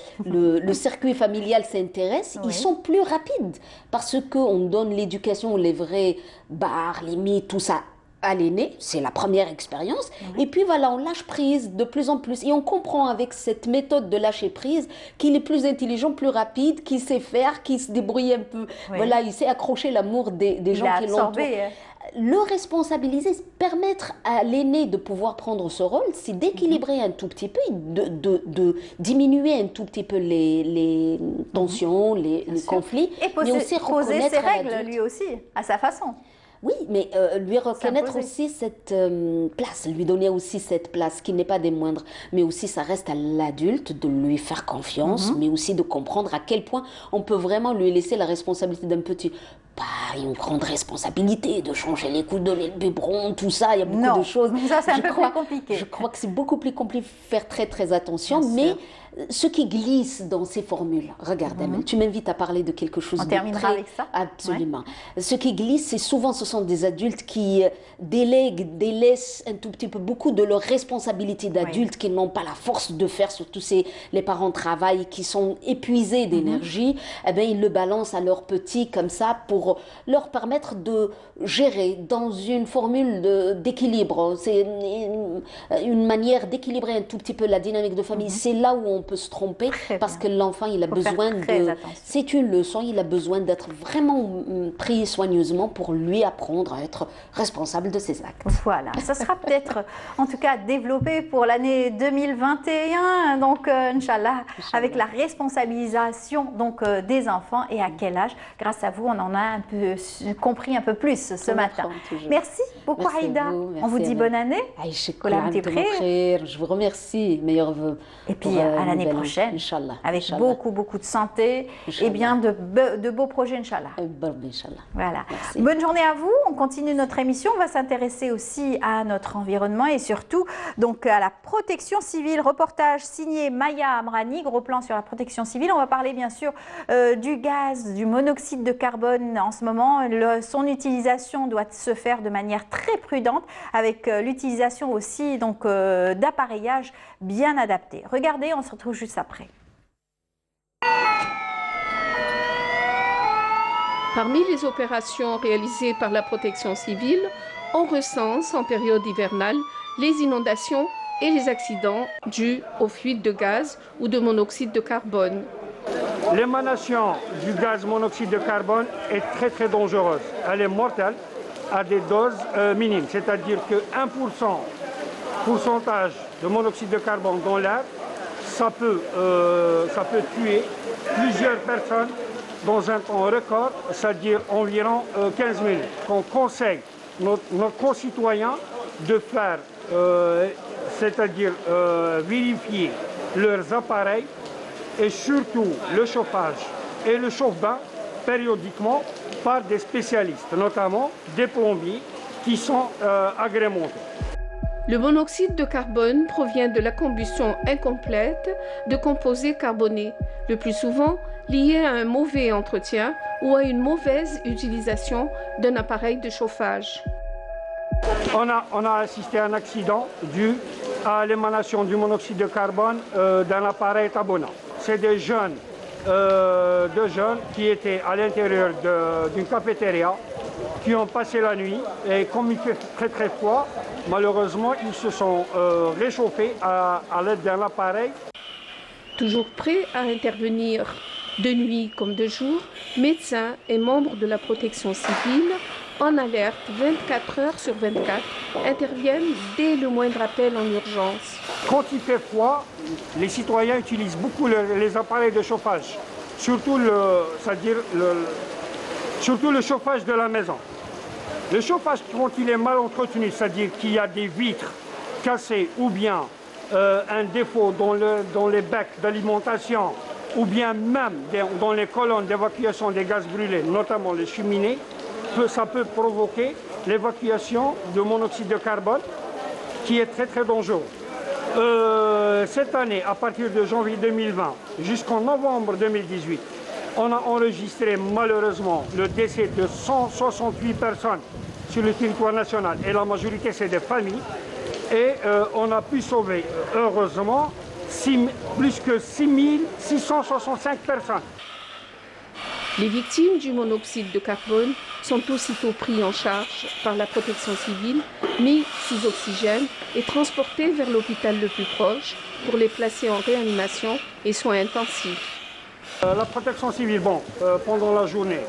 Speaker 18: circuit familial s'intéresse. Ils sont plus rapides parce qu'on donne l'éducation, les vraies barres, limites, tout ça à l'aîné, c'est la première expérience, et puis voilà, on lâche prise de plus en plus, et on comprend avec cette méthode de lâcher prise qu'il est plus intelligent, plus rapide, qu'il sait faire, qu'il se débrouille un peu, voilà, il sait accrocher l'amour des gens qui l'entourent. Le responsabiliser, permettre à l'aîné de pouvoir prendre ce rôle, c'est d'équilibrer un tout petit peu, de diminuer un tout petit peu les tensions, les conflits,
Speaker 1: mais aussi poser ses règles lui aussi, à sa façon.
Speaker 18: Oui, mais lui reconnaître aussi cette place, lui donner aussi cette place qui n'est pas des moindres, mais aussi ça reste à l'adulte de lui faire confiance, mais aussi de comprendre à quel point on peut vraiment lui laisser la responsabilité d'un petit. Pas une grande responsabilité de changer les coudes, les biberons, tout ça, il y a beaucoup de choses.
Speaker 1: Ça c'est un peu plus compliqué.
Speaker 18: Je crois que c'est beaucoup plus compliqué, faire très attention, mais ce qui glisse dans ces formules, regarde Amel, tu m'invites à parler de quelque chose de très...
Speaker 1: On terminera avec ça.
Speaker 18: Absolument. Ce qui glisse, c'est souvent, ce sont des adultes qui délaissent un tout petit peu beaucoup de leurs responsabilités d'adultes, qui n'ont pas la force de faire, surtout les parents travaillent, qui sont épuisés d'énergie, eh bien, ils le balancent à leurs petits comme ça pour leur permettre de gérer dans une formule d'équilibre. C'est une manière d'équilibrer un tout petit peu la dynamique de famille. C'est là où on peut se tromper parce que l'enfant, il a besoin de... C'est une leçon, il a besoin d'être vraiment pris soigneusement pour lui apprendre à être responsable de ses actes.
Speaker 1: Voilà, ça sera peut-être en tout cas développé pour l'année 2021, donc Inch'Allah, avec la responsabilisation donc, des enfants et à quel âge. Grâce à vous, on en a un peu compris un peu plus ce matin. Merci beaucoup Aïda. On vous dit bonne année.
Speaker 18: Je vous remercie, meilleurs vœux.
Speaker 1: Et puis à l'année prochaine, avec beaucoup de santé et bien de beaux projets, Inch'Allah. Voilà. Bonne journée à vous. On continue notre émission. On va s'intéresser aussi à notre environnement et surtout donc à la protection civile. Reportage signé Maya Amrani, gros plan sur la protection civile. On va parler bien sûr du gaz, du monoxyde de carbone en ce moment, son utilisation doit se faire de manière très prudente avec l'utilisation aussi d'appareillage bien adapté. Regardez, on se retrouve juste après.
Speaker 19: Parmi les opérations réalisées par la protection civile, on recense en période hivernale les inondations et les accidents dus aux fuites de gaz ou de monoxyde de carbone.
Speaker 20: L'émanation du gaz monoxyde de carbone est très dangereuse. Elle est mortelle à des doses minimes, c'est-à-dire que 1% pourcentage de monoxyde de carbone dans l'air, ça peut tuer plusieurs personnes dans un temps record, c'est-à-dire environ 15 minutes. On conseille nos concitoyens de faire, c'est-à-dire vérifier leurs appareils et surtout le chauffage et le chauffe-bain périodiquement par des spécialistes, notamment des plombiers qui sont agrémentés.
Speaker 19: Le monoxyde de carbone provient de la combustion incomplète de composés carbonés, le plus souvent liés à un mauvais entretien ou à une mauvaise utilisation d'un appareil de chauffage.
Speaker 20: On a assisté à un accident dû à l'émanation du monoxyde de carbone d'un appareil Tabona. C'est deux jeunes qui étaient à l'intérieur d'une cafétéria, qui ont passé la nuit et comme il fait très froid, malheureusement ils se sont réchauffés à l'aide d'un appareil.
Speaker 19: Toujours prêts à intervenir de nuit comme de jour, médecins et membres de la protection civile en alerte 24 heures sur 24 interviennent dès le moindre appel en urgence.
Speaker 20: Quand il fait froid, les citoyens utilisent beaucoup les appareils de chauffage, surtout le chauffage de la maison. Le chauffage, quand il est mal entretenu, c'est-à-dire qu'il y a des vitres cassées ou bien un défaut dans les becs d'alimentation ou bien même dans les colonnes d'évacuation des gaz brûlés, notamment les cheminées, ça peut provoquer l'évacuation de monoxyde de carbone qui est très dangereux. Cette année, à partir de janvier 2020 jusqu'en novembre 2018, on a enregistré malheureusement le décès de 168 personnes sur le territoire national et la majorité c'est des familles et on a pu sauver heureusement plus que 665 personnes.
Speaker 19: Les victimes du monoxyde de carbone sont aussitôt pris en charge par la protection civile, mis sous oxygène et transportés vers l'hôpital le plus proche pour les placer en réanimation et soins intensifs.
Speaker 20: La protection civile, pendant la journée,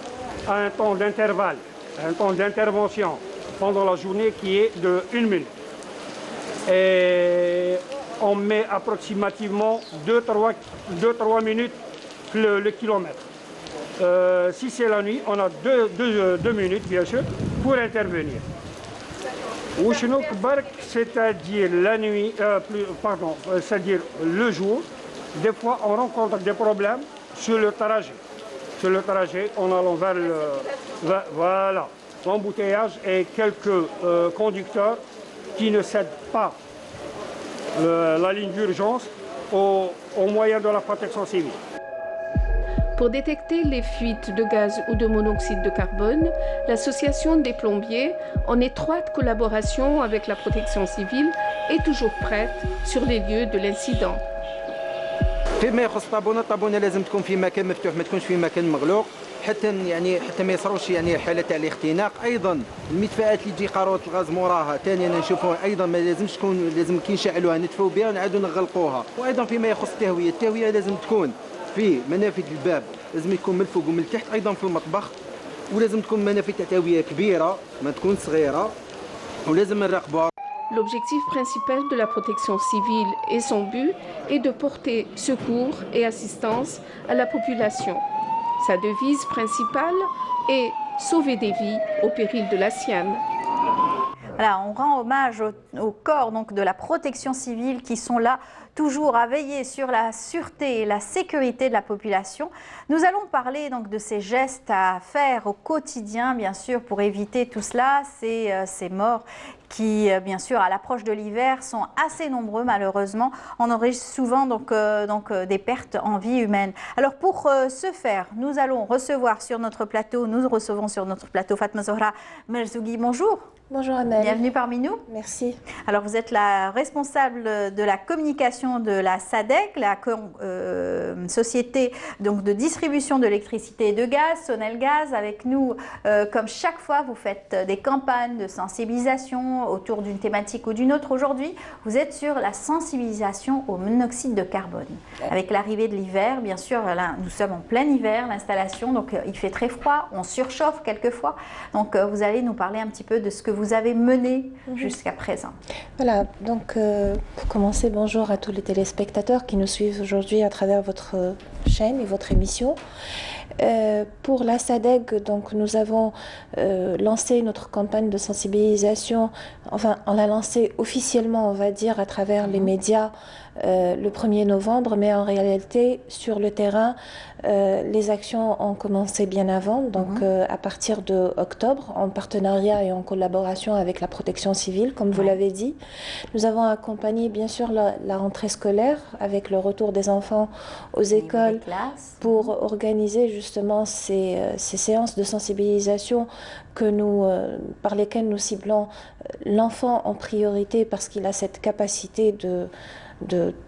Speaker 20: a un temps d'intervalle, un temps d'intervention pendant la journée qui est de 1 minute. Et on met approximativement 2-3 minutes le kilomètre. Si c'est la nuit, on a 2 minutes, bien sûr, pour intervenir. C'est-à-dire la nuit, c'est-à-dire le jour, des fois on rencontre des problèmes sur le trajet. Sur le trajet, en allant vers l'embouteillage et quelques conducteurs qui ne cèdent pas la ligne d'urgence aux moyens de la protection civile.
Speaker 19: Pour détecter les fuites de gaz ou de monoxyde de carbone, l'association des plombiers, en étroite collaboration avec la protection civile, est toujours prête sur les lieux de l'incident.
Speaker 21: فيما يخص الطابونه لازم تكون في مكان مفتوح ما تكونش في مكان مغلوق حتى ما يصروش حاله تاع الاختناق. ايضا المدفأات اللي تجي قاروره الغاز موراها ثانيا نشوفوها ايضا ما لازمش تكون لازم كي نشعلوها ندفوا بها ونعاودوا نغلقوها. وايضا فيما يخص التهويه لازم تكون في منافذ الباب لازم يكون من الفوق ومن التحت ايضا في المطبخ ولازم تكون منافذ تاع تهويه كبيره ما تكون صغيره ولازم نراقبوها.
Speaker 19: L'objectif principal de la protection civile et son but est de porter secours et assistance à la population. Sa devise principale est « sauver des vies au péril de la sienne ».
Speaker 1: Voilà, on rend hommage au corps donc, de la protection civile qui sont là toujours à veiller sur la sûreté et la sécurité de la population. Nous allons parler donc de ces gestes à faire au quotidien, bien sûr, pour éviter tout cela, ces morts qui, bien sûr, à l'approche de l'hiver, sont assez nombreux malheureusement. On enregistre souvent donc des pertes en vie humaine. Alors pour ce faire, nous allons recevoir sur notre plateau, Fatma Zohra Merzougui. Bonjour.
Speaker 2: Bonjour Amel.
Speaker 1: Bienvenue parmi nous.
Speaker 2: Merci.
Speaker 1: Alors vous êtes la responsable de la communication de la SADEC, la société donc, de distribution d'électricité et de gaz, Sonelgaz. Avec nous, comme chaque fois, vous faites des campagnes de sensibilisation autour d'une thématique ou d'une autre. Aujourd'hui, vous êtes sur la sensibilisation au monoxyde de carbone. Avec l'arrivée de l'hiver, bien sûr, là, nous sommes en plein hiver, l'installation, donc il fait très froid, on surchauffe quelquefois. Donc vous allez nous parler un petit peu de ce que vous avez mené jusqu'à présent.
Speaker 2: Voilà, donc pour commencer, bonjour à tous les téléspectateurs qui nous suivent aujourd'hui à travers votre chaîne et votre émission. Pour la SADEC, donc, nous avons lancé notre campagne de sensibilisation, enfin on l'a lancée officiellement on va dire à travers les médias le 1er novembre, mais en réalité sur le terrain les actions ont commencé bien avant, donc à partir de octobre, en partenariat et en collaboration avec la protection civile, comme vous l'avez dit. Nous avons accompagné bien sûr la rentrée scolaire avec le retour des enfants aux écoles pour organiser justement ces séances de sensibilisation par lesquelles nous ciblons l'enfant en priorité parce qu'il a cette capacité de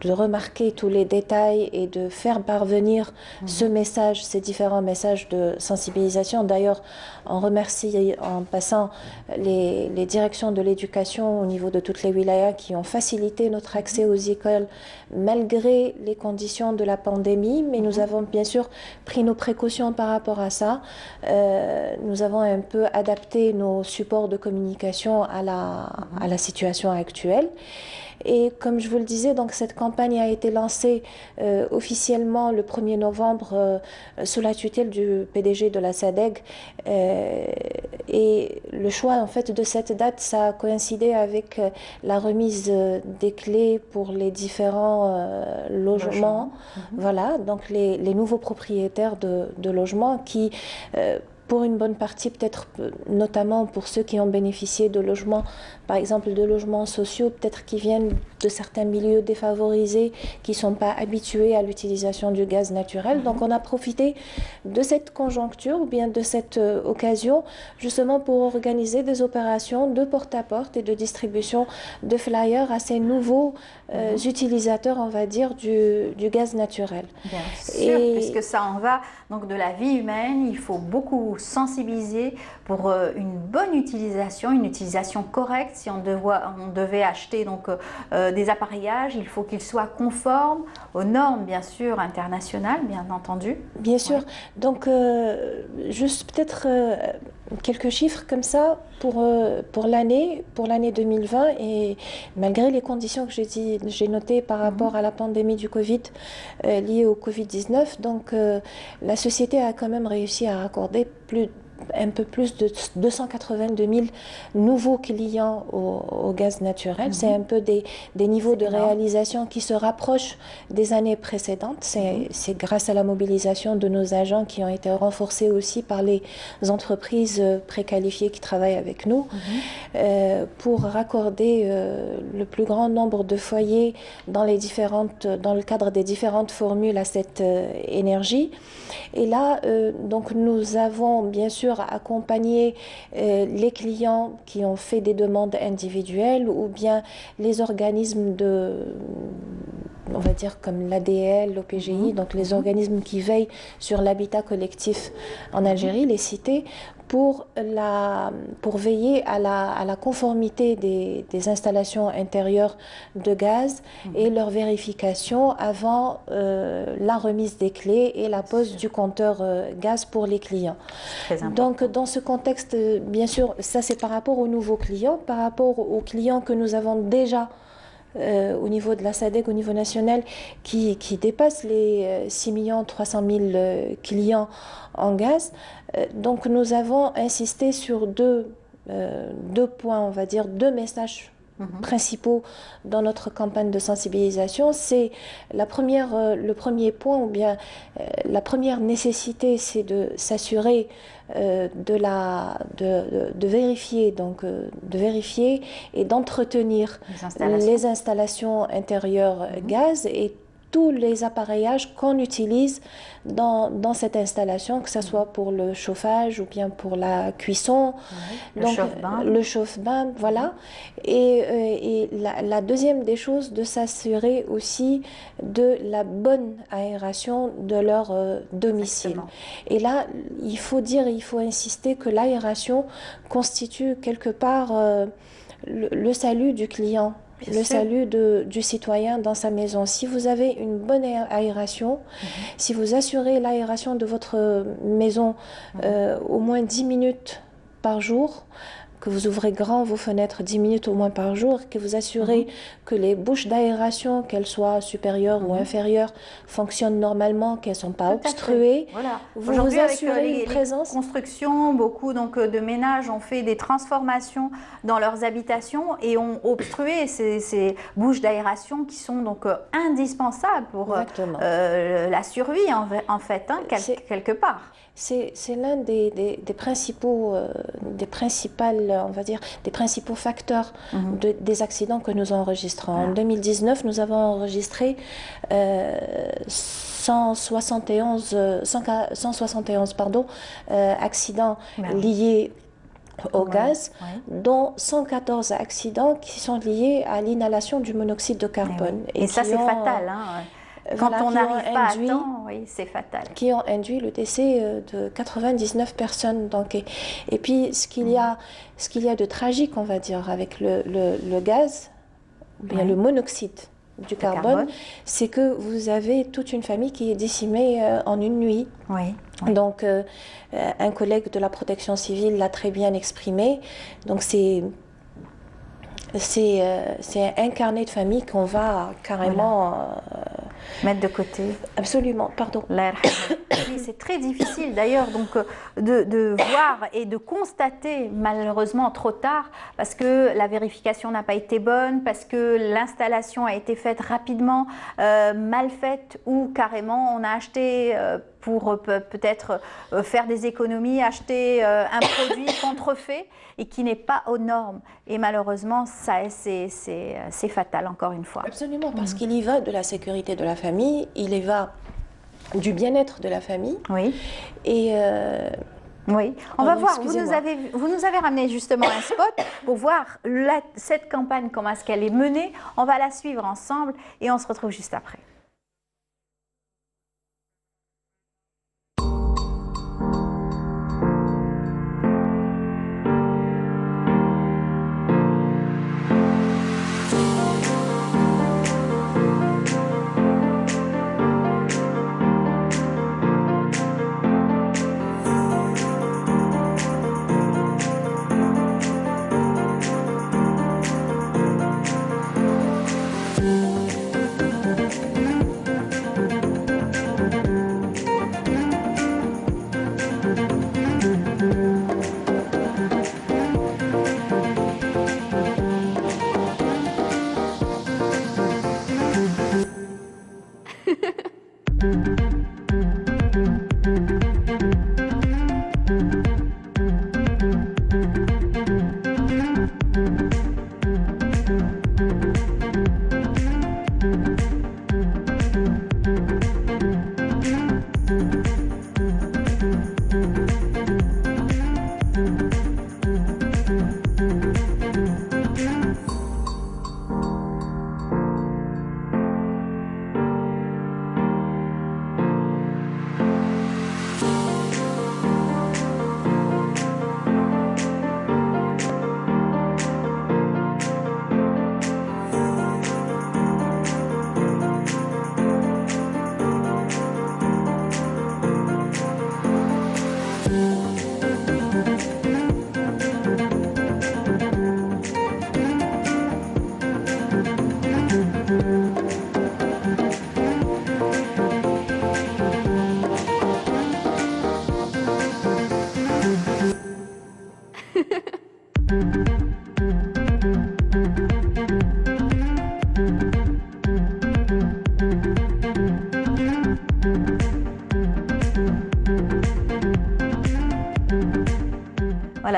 Speaker 2: remarquer tous les détails et de faire parvenir ce message, ces différents messages de sensibilisation. D'ailleurs, on remercie en passant les directions de l'éducation au niveau de toutes les wilayas qui ont facilité notre accès aux écoles malgré les conditions de la pandémie, mais nous avons bien sûr pris nos précautions par rapport à ça. Nous avons un peu adapté nos supports de communication à la situation actuelle. Et comme je vous le disais, donc cette campagne a été lancée officiellement le 1er novembre sous la tutelle du PDG de la SADEC. Et le choix en fait de cette date, ça a coïncidé avec la remise des clés pour les différents logements. Voilà, donc les nouveaux propriétaires de logements qui pour une bonne partie, peut-être notamment pour ceux qui ont bénéficié de logements, par exemple de logements sociaux, peut-être qui viennent de certains milieux défavorisés, qui ne sont pas habitués à l'utilisation du gaz naturel. Donc on a profité de cette conjoncture ou bien de cette occasion justement pour organiser des opérations de porte-à-porte et de distribution de flyers à ces nouveaux utilisateurs, on va dire, du gaz naturel.
Speaker 1: Bien sûr, puisque ça en va donc de la vie humaine, il faut beaucoup sensibiliser pour une bonne utilisation, une utilisation correcte. Si on devait acheter donc, des appareillages, il faut qu'ils soient conformes aux normes, bien sûr, internationales, bien entendu.
Speaker 2: Bien sûr. Donc, juste peut-être quelques chiffres comme ça pour l'année 2020, et malgré les conditions que j'ai notées par rapport à la pandémie du Covid liée au Covid-19, donc la société a quand même réussi à accorder un peu plus de 282 000 nouveaux clients au gaz naturel. C'est un peu des niveaux de réalisation qui se rapprochent des années précédentes. C'est grâce à la mobilisation de nos agents qui ont été renforcés aussi par les entreprises préqualifiées qui travaillent avec nous pour raccorder le plus grand nombre de foyers dans le cadre des différentes formules à cette énergie. Et là, donc nous avons bien sûr accompagner les clients qui ont fait des demandes individuelles ou bien les organismes on va dire comme l'ADL, l'OPGI, donc les organismes qui veillent sur l'habitat collectif en Algérie, les cités, pour veiller à la conformité des installations intérieures de gaz et leur vérification avant la remise des clés et la pose du compteur gaz pour les clients. Donc dans ce contexte, bien sûr, ça c'est par rapport aux nouveaux clients, par rapport aux clients que nous avons déjà au niveau de la SADEC, au niveau national, qui dépasse les 6 300 000 clients en gaz. Donc nous avons insisté sur deux deux points, on va dire, deux messages principaux dans notre campagne de sensibilisation. C'est le premier point, ou bien la première nécessité, c'est de s'assurer de vérifier, de vérifier et d'entretenir les installations intérieures gaz et tous les appareillages qu'on utilise dans cette installation, que ce soit pour le chauffage ou bien pour la cuisson, le chauffe-bain, voilà. Et la deuxième des choses, de s'assurer aussi de la bonne aération de leur domicile. Exactement. Et là, il faut insister que l'aération constitue quelque part le salut du client. Le salut du citoyen dans sa maison. Si vous avez une bonne aération, si vous assurez l'aération de votre maison au moins 10 minutes par jour, que vous ouvrez grand vos fenêtres 10 minutes au moins par jour, que vous assurez que les bouches d'aération, qu'elles soient supérieures ou inférieures, fonctionnent normalement, qu'elles ne sont pas obstruées.
Speaker 1: Voilà.
Speaker 2: Vous assurez une présence.
Speaker 1: Construction, beaucoup de ménages ont fait des transformations dans leurs habitations et ont obstrué ces bouches d'aération qui sont donc indispensables pour la survie en fait, quelque part.
Speaker 2: C'est l'un des principaux facteurs des accidents que nous enregistrons. En 2019, nous avons enregistré 171 accidents liés au gaz, dont 114 accidents qui sont liés à l'inhalation du monoxyde de carbone.
Speaker 1: Et ça, c'est fatal. Quand on n'arrive pas à temps, oui, c'est fatal.
Speaker 2: Qui ont induit le décès de 99 personnes. Donc, et puis, ce qu'il y a de tragique, on va dire, avec le gaz, bien le monoxyde du carbone, c'est que vous avez toute une famille qui est décimée en une nuit. Donc, un collègue de la protection civile l'a très bien exprimé. Donc, c'est un carnet de famille qu'on va carrément
Speaker 1: mettre de côté.
Speaker 2: Absolument, pardon.
Speaker 1: Oui, c'est très difficile d'ailleurs de voir et de constater malheureusement trop tard, parce que la vérification n'a pas été bonne, parce que l'installation a été faite rapidement, mal faite, ou carrément on a acheté pour peut-être faire des économies, acheter un produit contrefait et qui n'est pas aux normes. Et malheureusement, c'est fatal, encore une fois.
Speaker 2: Absolument, parce qu'il y va de la sécurité de la famille, il y va du bien-être de la famille.
Speaker 1: Oui.
Speaker 2: Et...
Speaker 1: oui, on va voir, vous nous avez ramené justement un spot pour voir cette campagne, comment est-ce qu'elle est menée. On va la suivre ensemble et on se retrouve juste après.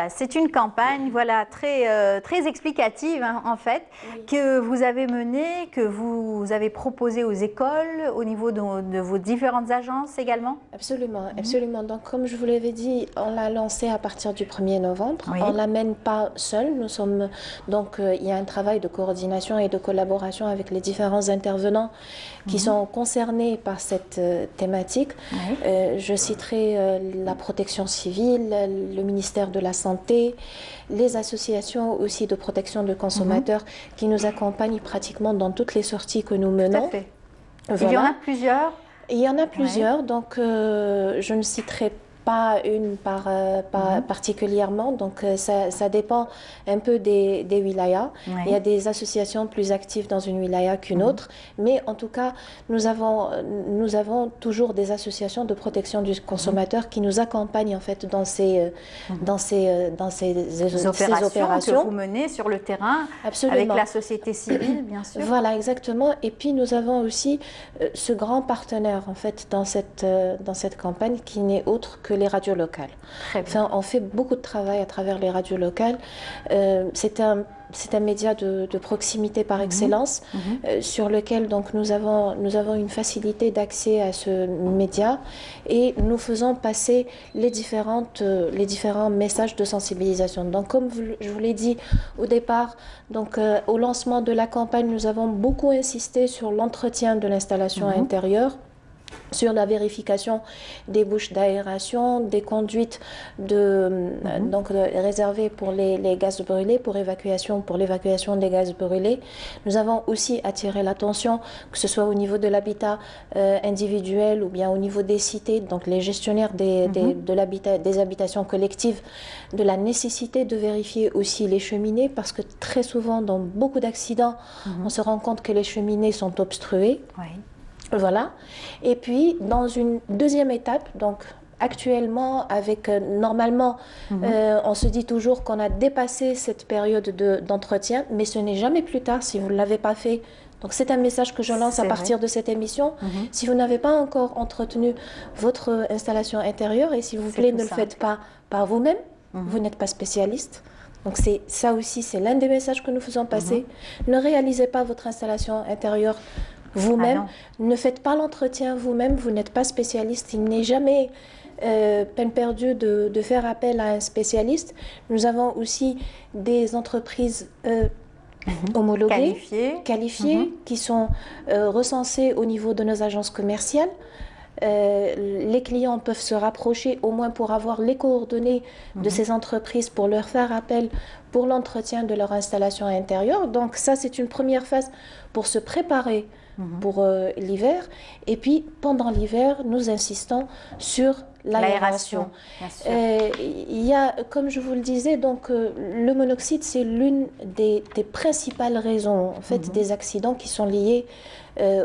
Speaker 1: Voilà, c'est une campagne très explicative en fait, que vous avez menée, que vous avez proposée aux écoles, au niveau de vos différentes agences également.
Speaker 2: Absolument, absolument. Donc comme je vous l'avais dit, on l'a lancée à partir du 1er novembre. On ne l'amène pas seul. Donc il y a un travail de coordination et de collaboration avec les différents intervenants qui sont concernés par cette thématique. Je citerai la protection civile, le ministère de la Santé, les associations aussi de protection de consommateurs qui nous accompagnent pratiquement dans toutes les sorties que nous menons.
Speaker 1: Tout à fait. Voilà. Il y en a plusieurs.
Speaker 2: Il y en a plusieurs, donc je ne citerai pas une particulièrement, donc ça dépend un peu des wilayas. Il y a des associations plus actives dans une wilaya qu'une autre, mais en tout cas, nous avons toujours des associations de protection du consommateur qui nous accompagnent en fait dans ces opérations
Speaker 1: que vous menez sur le terrain.
Speaker 2: Absolument.
Speaker 1: Avec la société civile, bien sûr.
Speaker 2: Voilà, exactement. Et puis nous avons aussi ce grand partenaire en fait dans cette campagne qui n'est autre que les radios locales. Enfin, on fait beaucoup de travail à travers les radios locales. C'est un média de proximité par excellence sur lequel donc nous avons une facilité d'accès à ce média et nous faisons passer les différents messages de sensibilisation. Donc comme je vous l'ai dit au départ, donc au lancement de la campagne, nous avons beaucoup insisté sur l'entretien de l'installation intérieure, sur la vérification des bouches d'aération, des conduites réservées pour les gaz brûlés, pour l'évacuation des gaz brûlés. Nous avons aussi attiré l'attention, que ce soit au niveau de l'habitat individuel ou bien au niveau des cités, donc les gestionnaires des habitations collectives, de la nécessité de vérifier aussi les cheminées, parce que très souvent, dans beaucoup d'accidents, on se rend compte que les cheminées sont obstruées. Voilà. Et puis, dans une deuxième étape, donc actuellement, normalement, on se dit toujours qu'on a dépassé cette période d'entretien, mais ce n'est jamais plus tard si vous ne l'avez pas fait. Donc c'est un message que je lance à partir de cette émission. Si vous n'avez pas encore entretenu votre installation intérieure, et s'il vous plaît, ne le faites pas par vous-même, vous n'êtes pas spécialiste. Donc ça aussi, c'est l'un des messages que nous faisons passer. Ne réalisez pas votre installation intérieure vous-même, ne faites pas l'entretien vous-même, vous n'êtes pas spécialiste, il n'est jamais peine perdue de faire appel à un spécialiste. Nous avons aussi des entreprises homologuées, qualifiées qui sont recensées au niveau de nos agences commerciales. Les clients peuvent se rapprocher au moins pour avoir les coordonnées de ces entreprises pour leur faire appel pour l'entretien de leur installation intérieure. Donc ça, c'est une première phase pour se préparer pour l'hiver. Et puis, pendant l'hiver, nous insistons sur l'aération. Il y a, comme je vous le disais, donc, le monoxyde, c'est l'une des principales raisons en fait, des accidents qui sont liés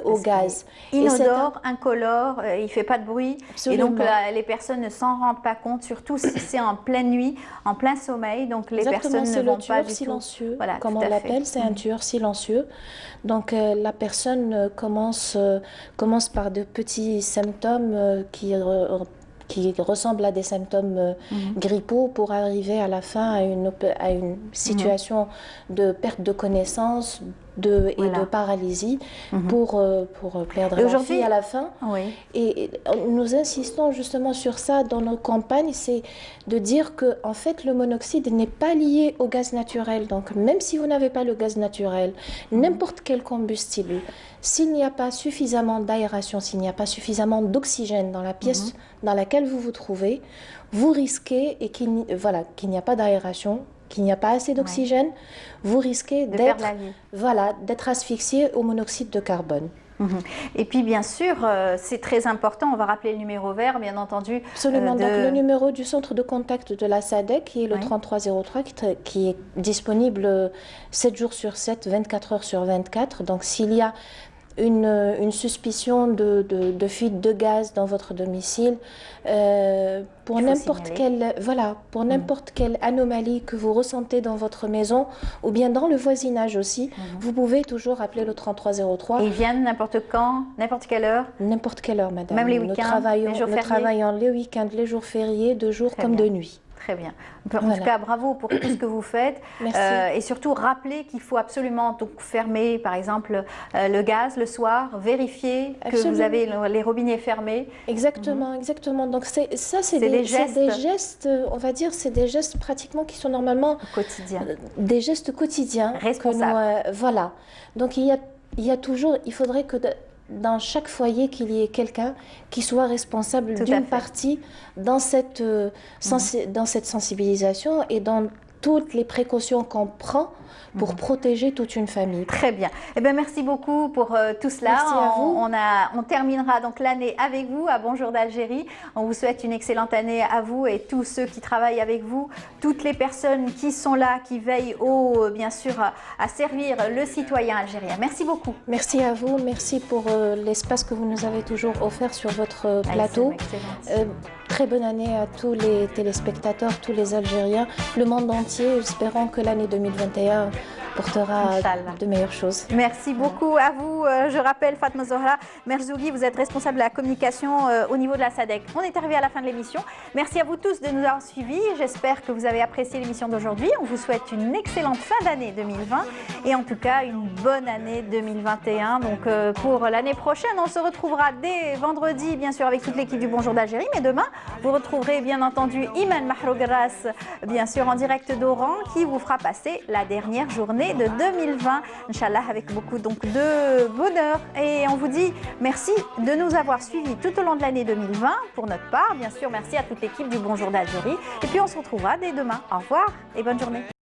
Speaker 2: au gaz.
Speaker 1: Inodore, incolore, il ne fait pas de bruit.
Speaker 2: Absolument.
Speaker 1: Et donc les personnes ne s'en rendent pas compte, surtout si c'est en pleine nuit, en plein sommeil. Donc les personnes ne vont pas du tout.
Speaker 2: Silencieux,
Speaker 1: voilà,
Speaker 2: comme on l'appelle, c'est un tueur silencieux. Donc la personne commence par de petits symptômes qui ressemblent à des symptômes grippaux pour arriver à la fin à une situation de perte de connaissance et de paralysie pour perdre la vie à la fin. Et nous insistons justement sur ça dans nos campagnes, c'est de dire que en fait le monoxyde n'est pas lié au gaz naturel. Donc même si vous n'avez pas le gaz naturel, n'importe quel combustible, s'il n'y a pas suffisamment d'aération, s'il n'y a pas suffisamment d'oxygène dans la pièce dans laquelle vous vous trouvez, vous risquez, et qu'il n'y a pas d'aération, qu'il n'y a pas assez d'oxygène, vous risquez d'être asphyxié au monoxyde de carbone.
Speaker 1: Et puis bien sûr, c'est très important, on va rappeler le numéro vert, bien entendu.
Speaker 2: Absolument, donc le numéro du centre de contact de la SADC, qui est le 3303, qui est disponible 7 jours sur 7, 24 heures sur 24. Donc s'il y a une suspicion de fuite de gaz dans votre domicile, pour n'importe quelle anomalie que vous ressentez dans votre maison ou bien dans le voisinage aussi, vous pouvez toujours appeler le 3303.
Speaker 1: Et ils viennent n'importe quand, n'importe quelle heure?
Speaker 2: N'importe quelle heure, madame.
Speaker 1: Même les week-ends,
Speaker 2: nous travaillons les week-ends, les jours fériés, de jour comme de nuit.
Speaker 1: Très bien. En tout cas, bravo pour tout ce que vous faites.
Speaker 2: Merci.
Speaker 1: Et surtout, rappelez qu'il faut absolument donc, fermer, par exemple, le gaz le soir, vérifier que vous avez les robinets fermés.
Speaker 2: Exactement, exactement. Donc c'est des gestes, on va dire, c'est des gestes pratiquement qui sont normalement
Speaker 1: quotidiens.
Speaker 2: Des gestes quotidiens.
Speaker 1: Responsables.
Speaker 2: Voilà. Donc il y a toujours, il faudrait que dans chaque foyer qu'il y ait quelqu'un qui soit responsable d'une partie dans cette sensibilisation et dans toutes les précautions qu'on prend pour protéger toute une famille.
Speaker 1: Très bien. Eh bien, merci beaucoup pour tout cela.
Speaker 2: Merci à vous.
Speaker 1: On terminera donc l'année avec vous à Bonjour d'Algérie. On vous souhaite une excellente année à vous et tous ceux qui travaillent avec vous, toutes les personnes qui sont là, qui veillent bien sûr à servir le citoyen algérien. Merci beaucoup.
Speaker 2: Merci à vous. Merci pour l'espace que vous nous avez toujours offert sur votre plateau. Très bonne année à tous les téléspectateurs, tous les Algériens, le monde entier. Espérons que l'année 2021 portera de meilleures choses.
Speaker 1: Merci beaucoup à vous. Je rappelle Fatma Zohra Merzougi, vous êtes responsable de la communication au niveau de la SADC. On est arrivé à la fin de l'émission. Merci à vous tous de nous avoir suivis. J'espère que vous avez apprécié l'émission d'aujourd'hui. On vous souhaite une excellente fin d'année 2020 et en tout cas une bonne année 2021. Donc pour l'année prochaine, on se retrouvera dès vendredi, bien sûr, avec toute l'équipe du Bonjour d'Algérie. Mais demain, vous retrouverez bien entendu Iman Mahrougras, bien sûr en direct d'Oran, qui vous fera passer la dernière journée de 2020, Inch'Allah, avec beaucoup donc de bonheur. Et on vous dit merci de nous avoir suivis tout au long de l'année 2020 pour notre part. Bien sûr, merci à toute l'équipe du Bonjour d'Algérie. Et puis on se retrouvera dès demain. Au revoir et bonne journée.